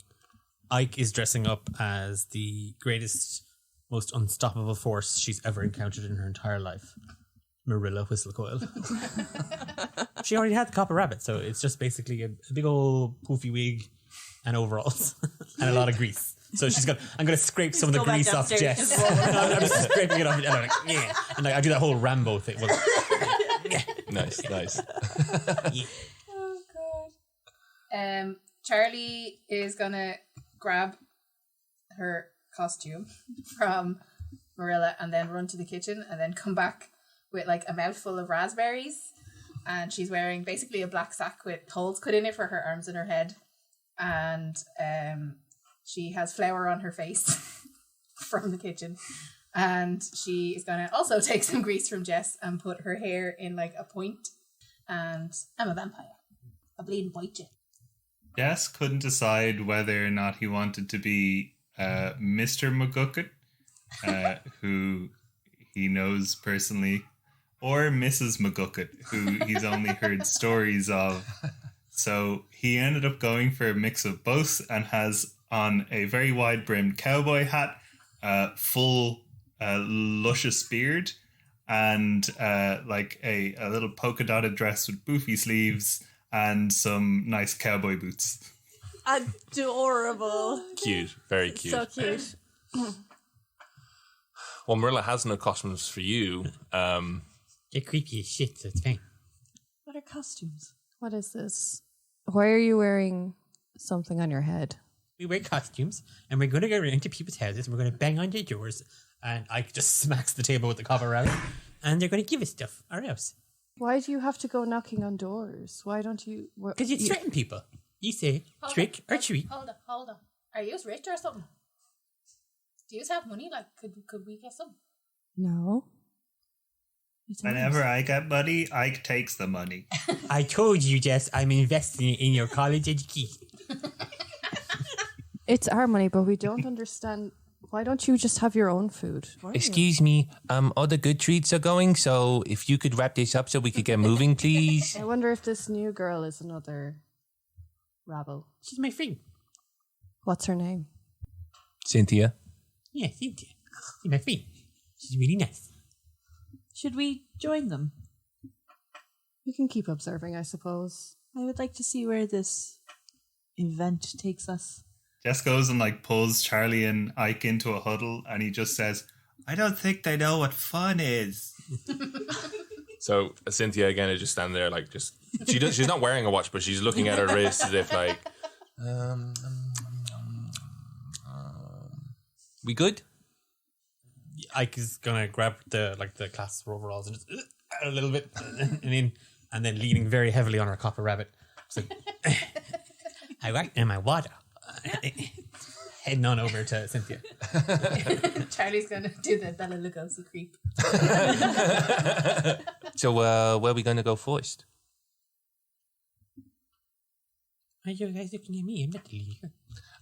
Ike is dressing up as the greatest, most unstoppable force she's ever encountered in her entire life. Marilla Whistlecoil. She already had the copper rabbit, so it's just basically a big old poofy wig and overalls and a lot of grease. So I'm gonna scrape some of the grease off Jess. I'm just scraping it off, and I'm like, yeah. And I do that whole Rambo thing. Well, yeah. Nice. Yeah. Oh god. Charlie is gonna grab her costume from Marilla and then run to the kitchen and then come back with like a mouthful of raspberries, and she's wearing basically a black sack with holes cut in it for her arms and her head, and she has flour on her face from the kitchen, and she is gonna also take some grease from Jess and put her hair in like a point, and I'm a vampire. I bleed and bite you. Jess couldn't decide whether or not he wanted to be Mr. McGucket, who he knows personally, or Mrs. McGucket, who he's only heard stories of. So he ended up going for a mix of both and has on a very wide-brimmed cowboy hat, full luscious beard, and like a little polka-dotted dress with boofy sleeves and some nice cowboy boots. Adorable. Cute, very cute. So cute. Well, Marilla has no costumes for you. You're creepy as shit, so it's fine. What are costumes? What is this? Why are you wearing something on your head? We wear costumes, and we're going to go around to people's houses, and we're going to bang on their doors, and Ike just smacks the table with the copper rabbit, and they're going to give us stuff, or else. Why do you have to go knocking on doors? Why don't you... Because you threaten people. You say, trick or treat. Hold on. Are you rich or something? Do you have money? Like, could we get some? No. Whenever I get money, Ike takes the money. I told you, Jess, I'm investing in your college education. It's our money, but we don't understand. Why don't you just have your own food? Excuse me, all the good treats are going, so if you could wrap this up so we could get moving, please. I wonder if this new girl is another rabble. She's my friend. What's her name? Cynthia. Yeah, Cynthia. She's my friend. She's really nice. Should we join them? We can keep observing, I suppose. I would like to see where this event takes us. Jess goes and like pulls Charlie and Ike into a huddle, and he just says, "I don't think they know what fun is." So Cynthia again is just standing there, like she's not wearing a watch, but she's looking at her wrist as if like, we good? Ike is gonna grab the class overalls and just a little bit and then leaning very heavily on her copper rabbit. So I like in my water. Heading on over to Cynthia. Charlie's gonna do the Bela Lugosi creep. So where are we going to go first? Why are you guys looking at me? I'm not the leader.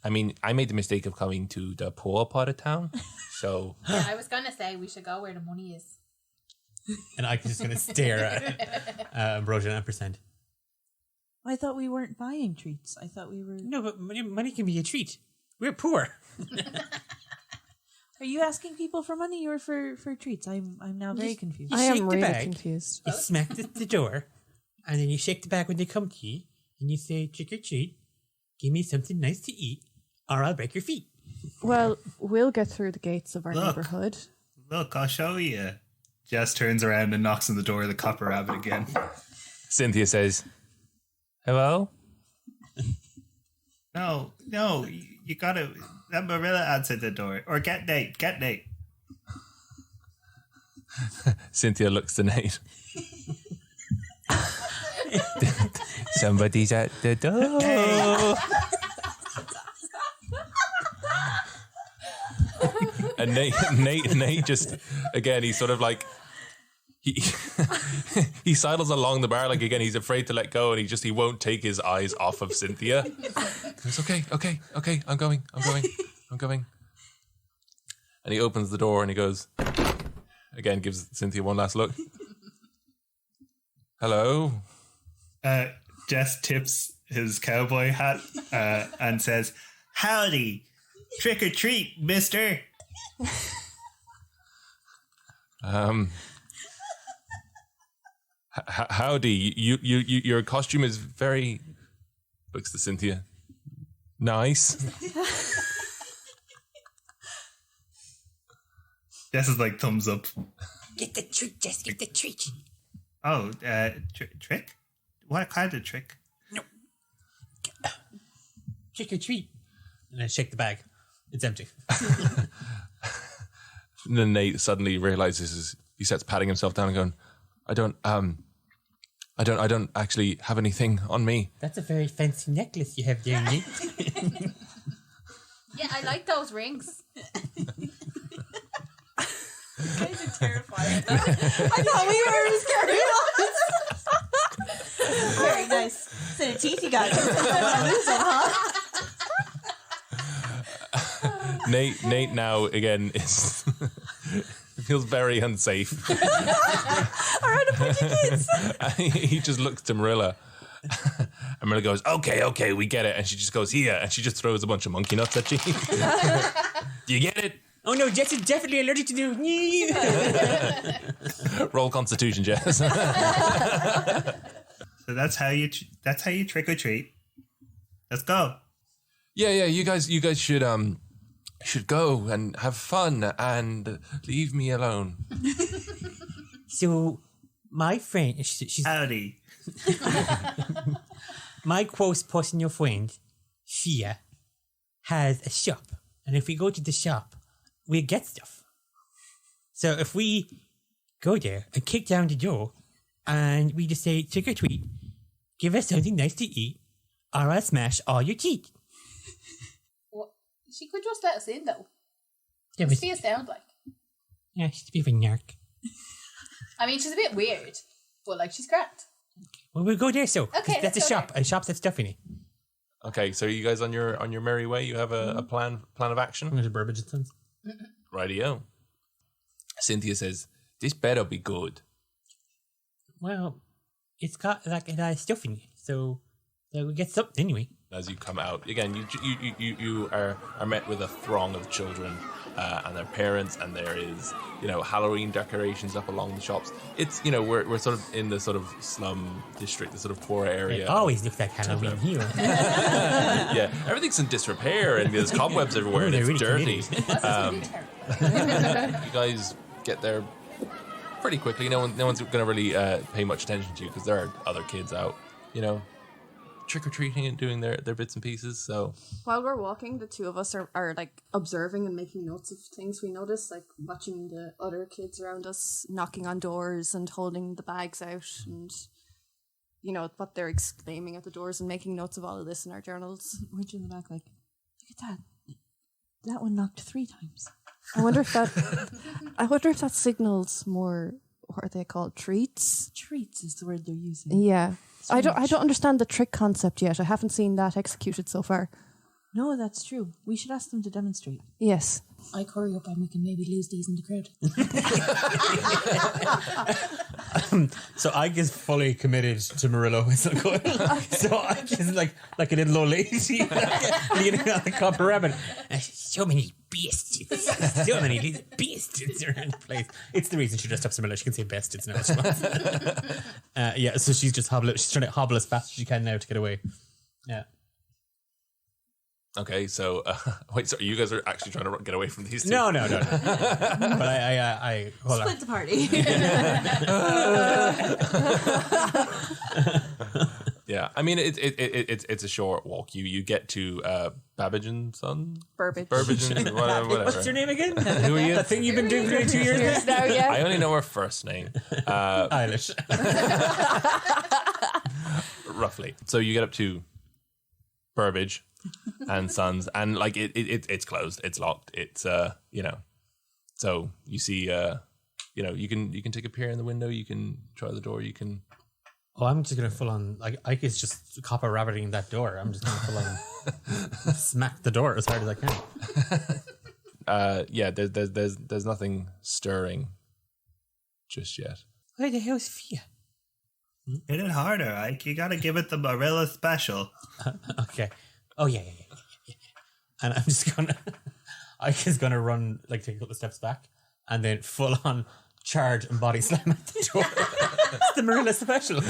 I mean, I made the mistake of coming to the poor part of town, so... Yeah, I was gonna say we should go where the money is. And Ike's just gonna stare at Ambrosia and Ampersand. I thought we weren't buying treats. I thought we were... No, but money can be a treat. We're poor. Are you asking people for money or for treats? I'm now very confused. You I shake am the really bag, confused. You smack the door, and then you shake the bag when they come to you, and you say, trick or treat, give me something nice to eat, or I'll break your feet. Well, we'll get through the gates of our Look. neighborhood. Look, I'll show you. Jess turns around and knocks on the door of the Copper Rabbit again. Cynthia says, "Hello." No, you gotta. Let Marilla answer the door. Or get Nate. Cynthia looks to Nate. Somebody's at the door. And Nate just, again, he's sort of like, he sidles along the bar, like, again, he's afraid to let go, and he won't take his eyes off of Cynthia. He's okay, I'm going. And he opens the door and he goes, again, gives Cynthia one last look. Hello. Jess tips his cowboy hat and says, "Howdy, trick or treat, mister." Howdy. Your costume is very, looks to Cynthia, nice. Jess is like thumbs up. Get the treat, Jess, get the treat. Oh, trick? What kind of trick? No. Trick or treat. And I shake the bag. It's empty. And then Nate suddenly realizes, he starts patting himself down and going, I don't actually have anything on me. That's a very fancy necklace you have there, Nate. Yeah, I like those rings. You guys are terrifying. I thought we were scary. Very nice. Set of teeth you got. Nate now again is feels very unsafe. Around a bunch of kids. He just looks to Marilla. And Marilla goes, okay, we get it. And she just goes, here. And she just throws a bunch of monkey nuts at you. Do you get it? Oh no, Jess is definitely allergic to the. Roll Constitution, Jess. So that's how you trick or treat. Let's go. Yeah. You guys should go and have fun and leave me alone. So, my friend, she's Howdy. my close personal friend, Fia, has a shop, and if we go to the shop, we get stuff. So if we go there and kick down the door, and we just say trick or treat, give us something nice to eat, or I'll smash all your teeth. What? She could just let us in, though. Yeah, What's but, Fia sound like? yeah, she's a bit of a narc. I mean, she's a bit weird, but like she's great. Well, we'll go there. So Okay, that's a let's go shop. A shop that's stuff in it. Okay, so you guys on your merry way? You have a plan of action? There's a Burbage and Sons. Rightio. Cynthia says, this better be good. Well, it's got like a lot of stuff in it, so we get something anyway. As you come out again, you are met with a throng of children and their parents, and there is Halloween decorations up along the shops. It's we're sort of in the sort of slum district, the sort of poor area. It always looks like Halloween here. Yeah, everything's in disrepair and there's cobwebs everywhere and it's really dirty. That's really terrible. You guys get there pretty quickly. No one's going to really pay much attention to you because there are other kids out, trick-or-treating and doing their bits and pieces. So While we're walking, the two of us are like observing and making notes of things we notice, like watching the other kids around us knocking on doors and holding the bags out and what they're exclaiming at the doors and making notes of all of this in our journals. We're in the back like, look at that. That one knocked 3 times. I wonder if that signals more, what are they called, treats? Treats is the word they're using. Yeah. I don't Strange. understand the trick concept yet. I haven't seen that executed so far. No, that's true. We should ask them to demonstrate. Yes. I curry up and we can maybe lose these in the crowd. So I get fully committed to Murillo. So I just like a little old lady leaning on the Copper Rabbit. So many bastards. So many little bastards around the place. It's the reason she dressed up so much. She can say bastards now. She wants. Yeah, so she's just she's trying to hobble as fast as she can now to get away. Yeah. Okay, so wait, so you guys are actually trying to get away from these two? No. But I hold on. Split the party. Yeah, I mean it's a short walk. You get to Babbage and Son, Burbage. Burbage and whatever. What's your name again? Who are you? That thing you've been doing for 2 years now? now, yeah. I only know her first name, Eilish. roughly. So you get up to Burbage and Sons, and like it's closed, it's locked. It's so you see you can take a peer in the window, you can try the door, you can. Oh, I'm just gonna full on like Ike is just copper rabbiting that door. I'm just gonna full on smack the door as hard as I can. There's nothing stirring just yet. Where the hell's Fia? Hit it harder, Ike. You gotta give it the Barilla special. Okay. Oh yeah. And I'm just gonna Ike is gonna run like take a couple of steps back and then full on charge and body slam at the door. It's the Marilla special.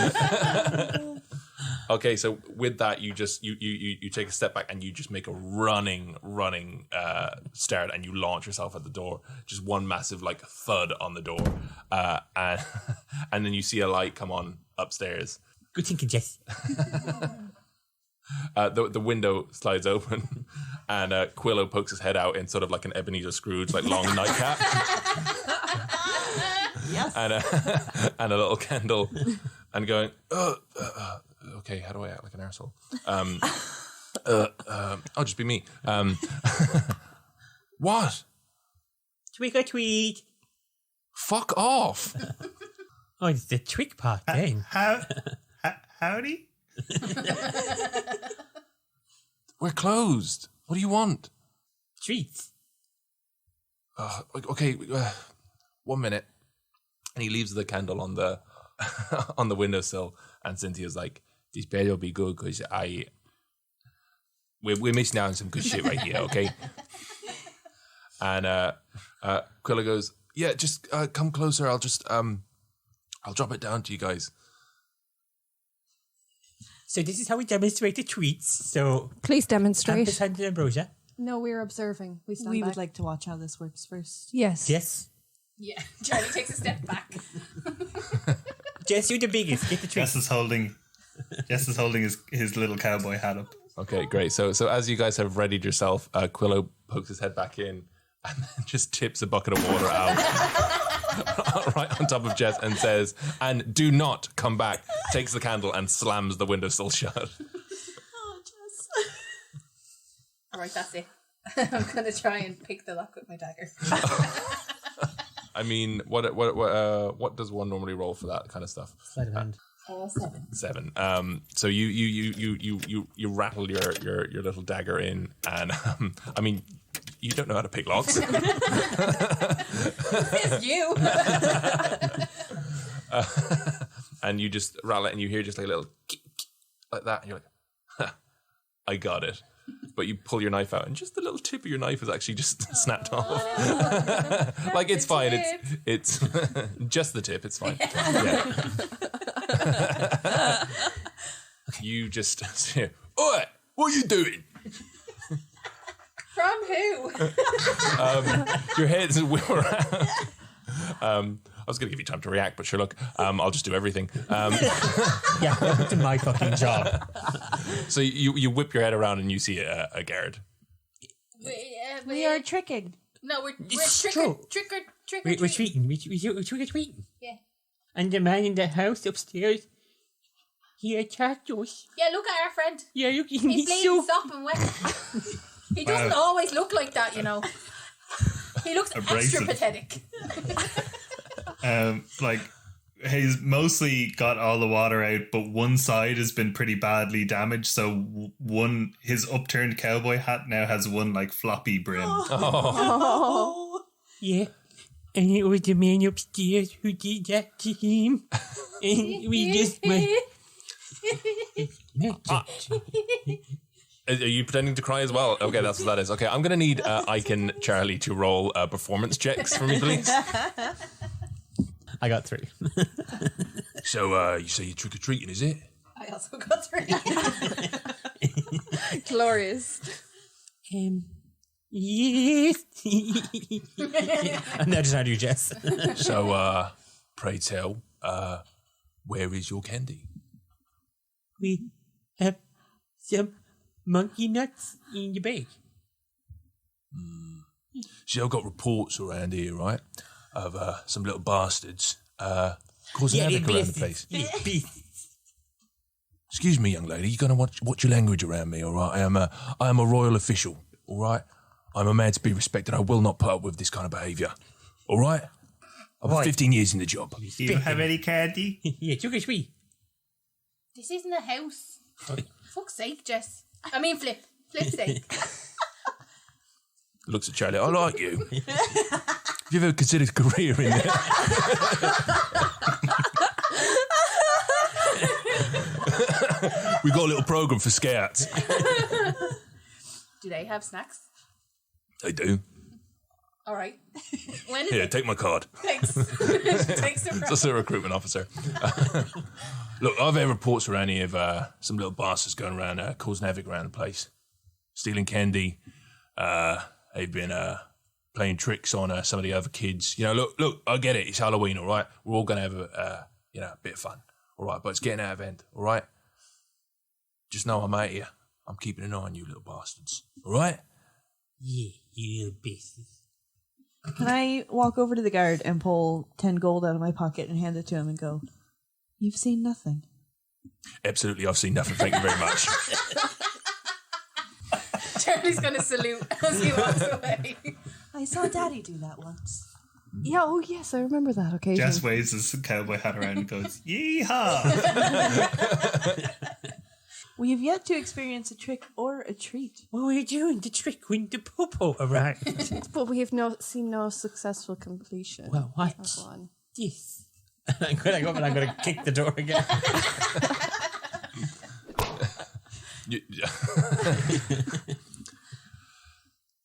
Okay, so with that, you just you take a step back and you just make a running start and you launch yourself at the door. Just one massive like thud on the door, and then you see a light come on upstairs. Good thinking, Jess. The window slides open, and Quillo pokes his head out in sort of like an Ebenezer Scrooge, like long nightcap. Yes. And a little candle, and going, okay, how do I act like an arsehole? I'll just be me. What? Tweak or tweet. Fuck off. Oh, it's the trick part then. Howdy? We're closed. What do you want? Treats. Okay, 1 minute. And he leaves the candle on the on the windowsill, and Cynthia's like, "This better be good because we're missing out on some good shit right here, okay?" And Quilla goes, "Yeah, just come closer. I'll just I'll drop it down to you guys." So this is how we demonstrate the treats. So Please demonstrate. ampersand and ambrosia. No, we're observing. We stand We back. would like to watch how this works first. Yes. Yes. Yeah, Charlie takes a step back. Jess, you're the biggest. Get the treats. Jess is holding his little cowboy hat up. Okay, great. So as you guys have readied yourself, Quillo pokes his head back in and then just tips a bucket of water out right on top of Jess and says, "And do not come back." Takes the candle and slams the windowsill shut. Oh, Jess. All right, that's it. I'm gonna try and pick the lock with my dagger. I mean, what does one normally roll for that kind of stuff? Sleight of hand. 7. 7. So you rattle your little dagger in, and I mean, you don't know how to pick locks. It's you. And you just rattle it, and you hear just like a little like that, and you're like, "Ha, I got it." But you pull your knife out, and just the little tip of your knife is actually just snapped off. Like it's fine. It's just the tip. It's fine. Yeah. You just say, "Oi, what are you doing?" From who? Your head's whip around. I was going to give you time to react, but sure, look, I'll just do everything. Yeah, welcome to my fucking job. So you whip your head around and you see a Garrett. We are tricking. No, we're It's trick true. or treat. We're treating. We're trick or treating. Yeah. And the man in the house upstairs, he attacked us. Yeah, look at our friend. Yeah, look, He's he's bleeding, so. stop and wet. He doesn't always look like that, you know. He looks extra Abrasive. pathetic. Like he's mostly got all the water out, but one side has been pretty badly damaged. So his upturned cowboy hat now has one like floppy brim. Oh. Yeah. And it was the man upstairs who did that to him. And we just went. Are you pretending to cry as well? Okay, that's what that is. Okay, I'm going to need Ike and Charlie to roll performance checks for me, please. I got 3. So you say you're trick-or-treating, is it? I also got 3. Glorious. Yes. And now just how do you, Jess? So, pray tell, where is your candy? We have some monkey nuts in the bag. See, I've got reports around here, right, of some little bastards causing havoc around the place. Excuse me, young lady, you're going to watch your language around me, all right? I am a royal official, all right? I'm a man to be respected. I will not put up with this kind of behaviour, all right? I've been 15 years in the job. Do you have any candy? Yeah, Turkish we. This isn't a house. Fuck's sake, Jess. I mean, Flip. Flip's sake. Looks at Charlie. I like you. Have you ever considered a career in there? We got a little program for scouts. Do they have snacks? They do. All right. When is Here, it? take my card. Thanks. Thanks for Just a recruitment officer. Look, I've had reports around here of some little bastards going around causing havoc around the place, stealing candy. They've been playing tricks on some of the other kids. You know, look, I get it. It's Halloween, all right? We're all going to have a bit of fun, all right? But it's getting out of hand, all right? Just know I'm out here. I'm keeping an eye on you little bastards, all right? Yeah, you little beasts. Can I walk over to the guard and pull 10 gold out of my pocket and hand it to him and go, "You've seen nothing"? Absolutely, I've seen nothing. Thank you very much. Charlie's going to salute as he walks away. I saw Daddy do that once. Yeah, oh yes, I remember that occasion. Jess waves his cowboy hat around and goes, "Yeehaw!" We have yet to experience a trick or a treat. What were you doing? The trick when the popo arrived. But we have seen no successful completion. Well, what? Of one. Yes. I'm going to go up and I'm going to kick the door again.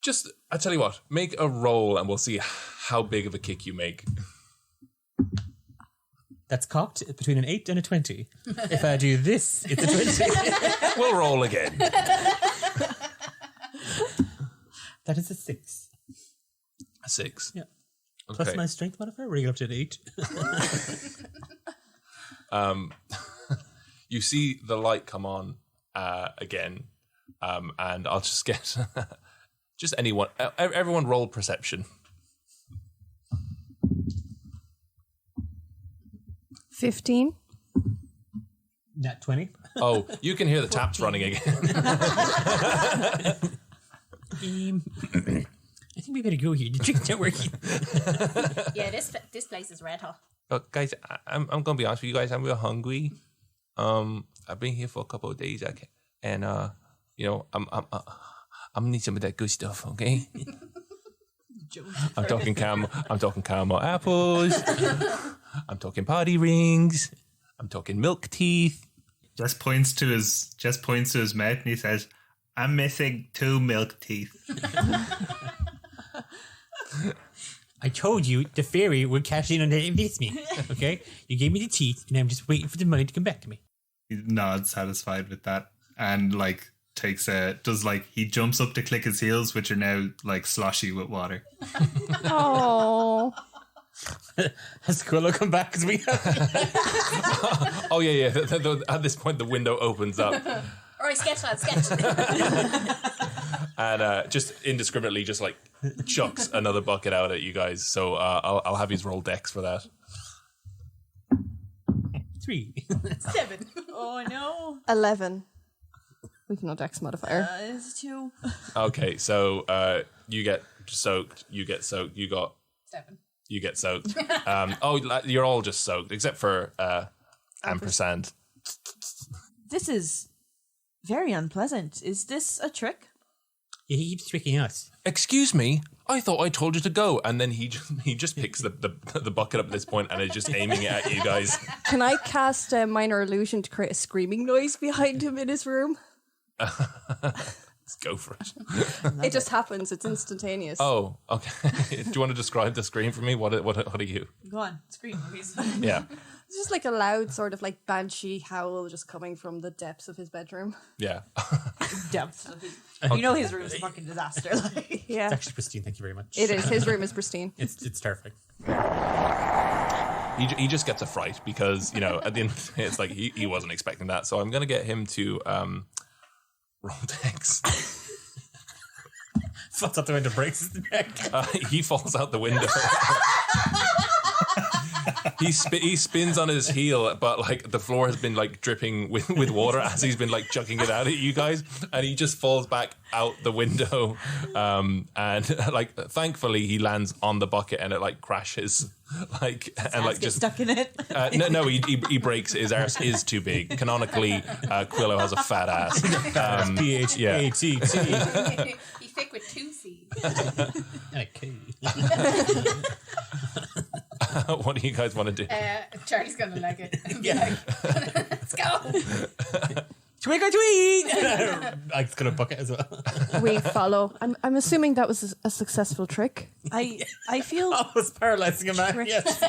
Just, I tell you what, make a roll and we'll see how big of a kick you make. That's cocked between an 8 and a 20. If I do this, it's a 20. We'll roll again. That is a 6. A 6. Yeah. Okay. Plus my strength modifier, we're up to an 8. You see the light come on again, and I'll just get just anyone, everyone roll perception. 15. Nat 20. Oh, you can hear the taps running again. I think we better go here. The trick's not working. Yeah, this place is red hot. Look, guys, I'm gonna be honest with you guys. I'm real hungry. I've been here for a couple of days, and I'm gonna need some of that good stuff. Okay. I'm talking caramel apples. I'm talking party rings. I'm talking milk teeth. Jess points to his mouth and he says, "I'm missing 2 milk teeth." I told you the fairy would cash in on the investment. Okay? You gave me the teeth, and I'm just waiting for the money to come back to me. He nods, satisfied with that, and he jumps up to click his heels, which are now like sloshy with water. Oh. Has Squirrel come back as we have? Oh yeah. At this point, the window opens up. All right, sketch, lad, sketch. And just indiscriminately just like chucks another bucket out at you guys. So I'll have you roll dex for that. 3. 7. Oh no. 11. We've no dex modifier. It's 2. Okay, so you get soaked. You got 7. You get soaked. You're all just soaked except for ampersand. This is very unpleasant. Is this a trick? Yeah, he keeps tricking us. Excuse me, I thought I told you to go, and then he just picks the bucket up at this point and is just aiming it at you guys. Can I cast a minor illusion to create a screaming noise behind him in his room? Let's go for it. It just happens. It's instantaneous. Oh, okay. Do you want to describe the scream for me? What are you? Go on, scream, please. Yeah. It's just like a loud sort of like banshee howl just coming from the depths of his bedroom. Yeah. Depths. You know his room is a fucking disaster. Like. Yeah. It's actually pristine. Thank you very much. It is. His room is pristine. It's terrific. He just gets a fright because, at the end of the day, it's like he wasn't expecting that. So I'm going to get him to roll dex. Falls out the window, breaks his neck. He falls out the window. He spins on his heel, but like the floor has been like dripping with water as he's been like chucking it out at you guys, and he just falls back out the window. And like thankfully he lands on the bucket and it like crashes, like and like just stuck in it. No, he breaks. His arse is too big. Canonically, Quillo has a fat ass. P-H-A-T-T. He's thick with 2 C's. Okay. What do you guys want to do? Charlie's gonna like it. Let's go. Twig or tweet! I'm just gonna bucket as well. We follow. I'm assuming that was a successful trick. I feel I was paralyzing a man. Yes.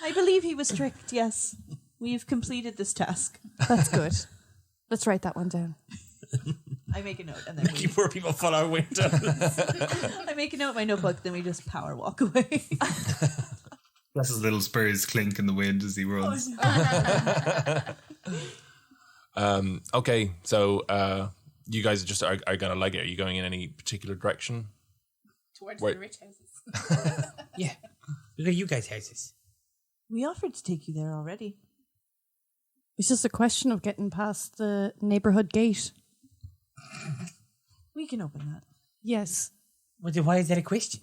I believe he was tricked. Yes, we've completed this task. That's good. Let's write that one down. I make a note and then Making poor people fall out windows. I make a note in my notebook. Then we just power walk away. That's his little spurs clink in the wind as he runs. Okay, so you guys just are gonna leg it. Are you going in any particular direction? Towards Wait. the rich houses. Yeah. Look at you guys' houses. We offered to take you there already. It's just a question of getting past the neighborhood gate. We can open that. Yes. Well, then why is that a question?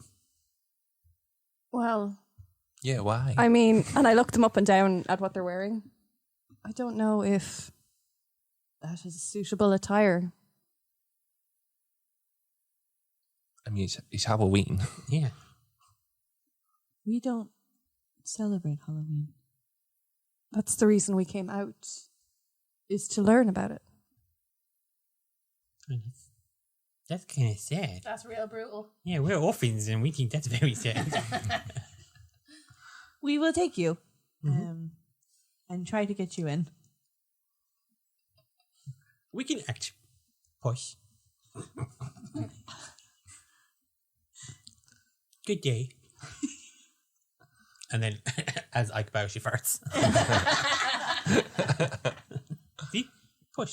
Well, Yeah, why? I mean, and I looked them up and down at what they're wearing. I don't know if that is suitable attire. I mean, it's Halloween. Yeah. We don't celebrate Halloween. That's the reason we came out, is to learn about it. That's kind of sad. That's real brutal. Yeah, we're orphans and we think that's very sad. We will take you and try to get you in. We can act posh. Good day. And then, as Ike bows, she farts. See? Push.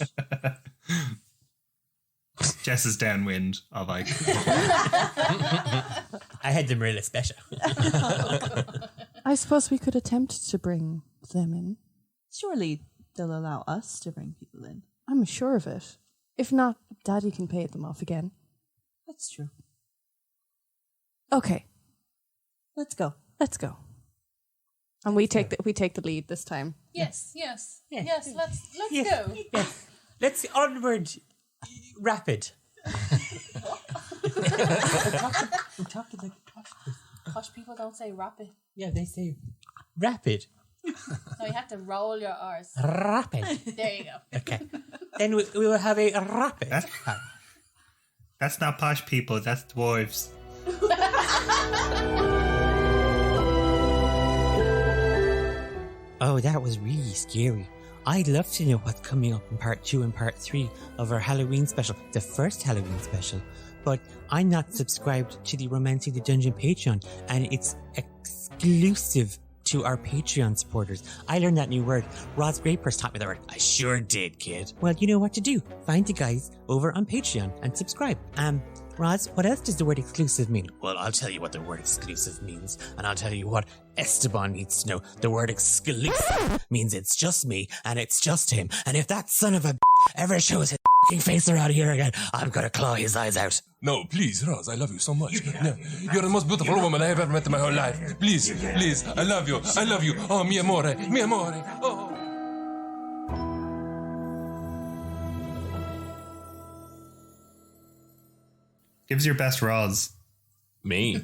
Jess is downwind of Ike. I had them really special. I suppose we could attempt to bring them in. Surely they'll allow us to bring people in. I'm sure of it. If not, Daddy can pay them off again. That's true. Okay, Let's go. let's go. And we take the lead this time. Yes. Let's Yes. go. Yes. Let's onward. Rapid. I'm talking like posh. Posh people don't say rapid. Yeah, they say rapid. No, you have to roll your R's. Rapid. There you go. Okay. Then we will have a rapid. That's not posh people, that's dwarves. Oh, that was really scary. I'd love to know what's coming up in part 2 and part 3 of our Halloween special, the first Halloween special. But I'm not subscribed to the Romancing the Dungeon Patreon, and it's exclusive to our Patreon supporters. I learned that new word. Roz Grapers taught me that word. I sure did, kid. Well, you know what to do. Find the guys over on Patreon and subscribe. Roz, what else does the word exclusive mean? Well, I'll tell you what the word exclusive means, and I'll tell you what Esteban needs to know. The word exclusive means it's just me, and it's just him, and if that son of a ever shows his face around here again, I'm gonna claw his eyes out. No, please, Roz, I love you so much. Yeah. You're the most beautiful woman I have ever met in my whole life. Please, I love you. I love you. Oh, mi amore, mi amore. Oh. Give us your best Roz. Me?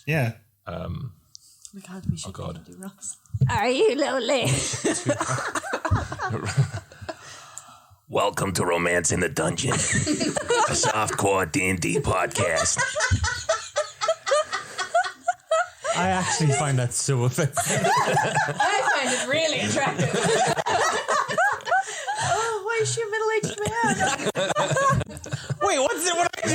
Yeah. Oh my God, we should God. do Ross. Are you lonely? Welcome to Romance in the Dungeon, a softcore D&D podcast. I actually find that so offensive. I find it really attractive. Oh, why is she a middle-aged man? Wait, what's it? What I do?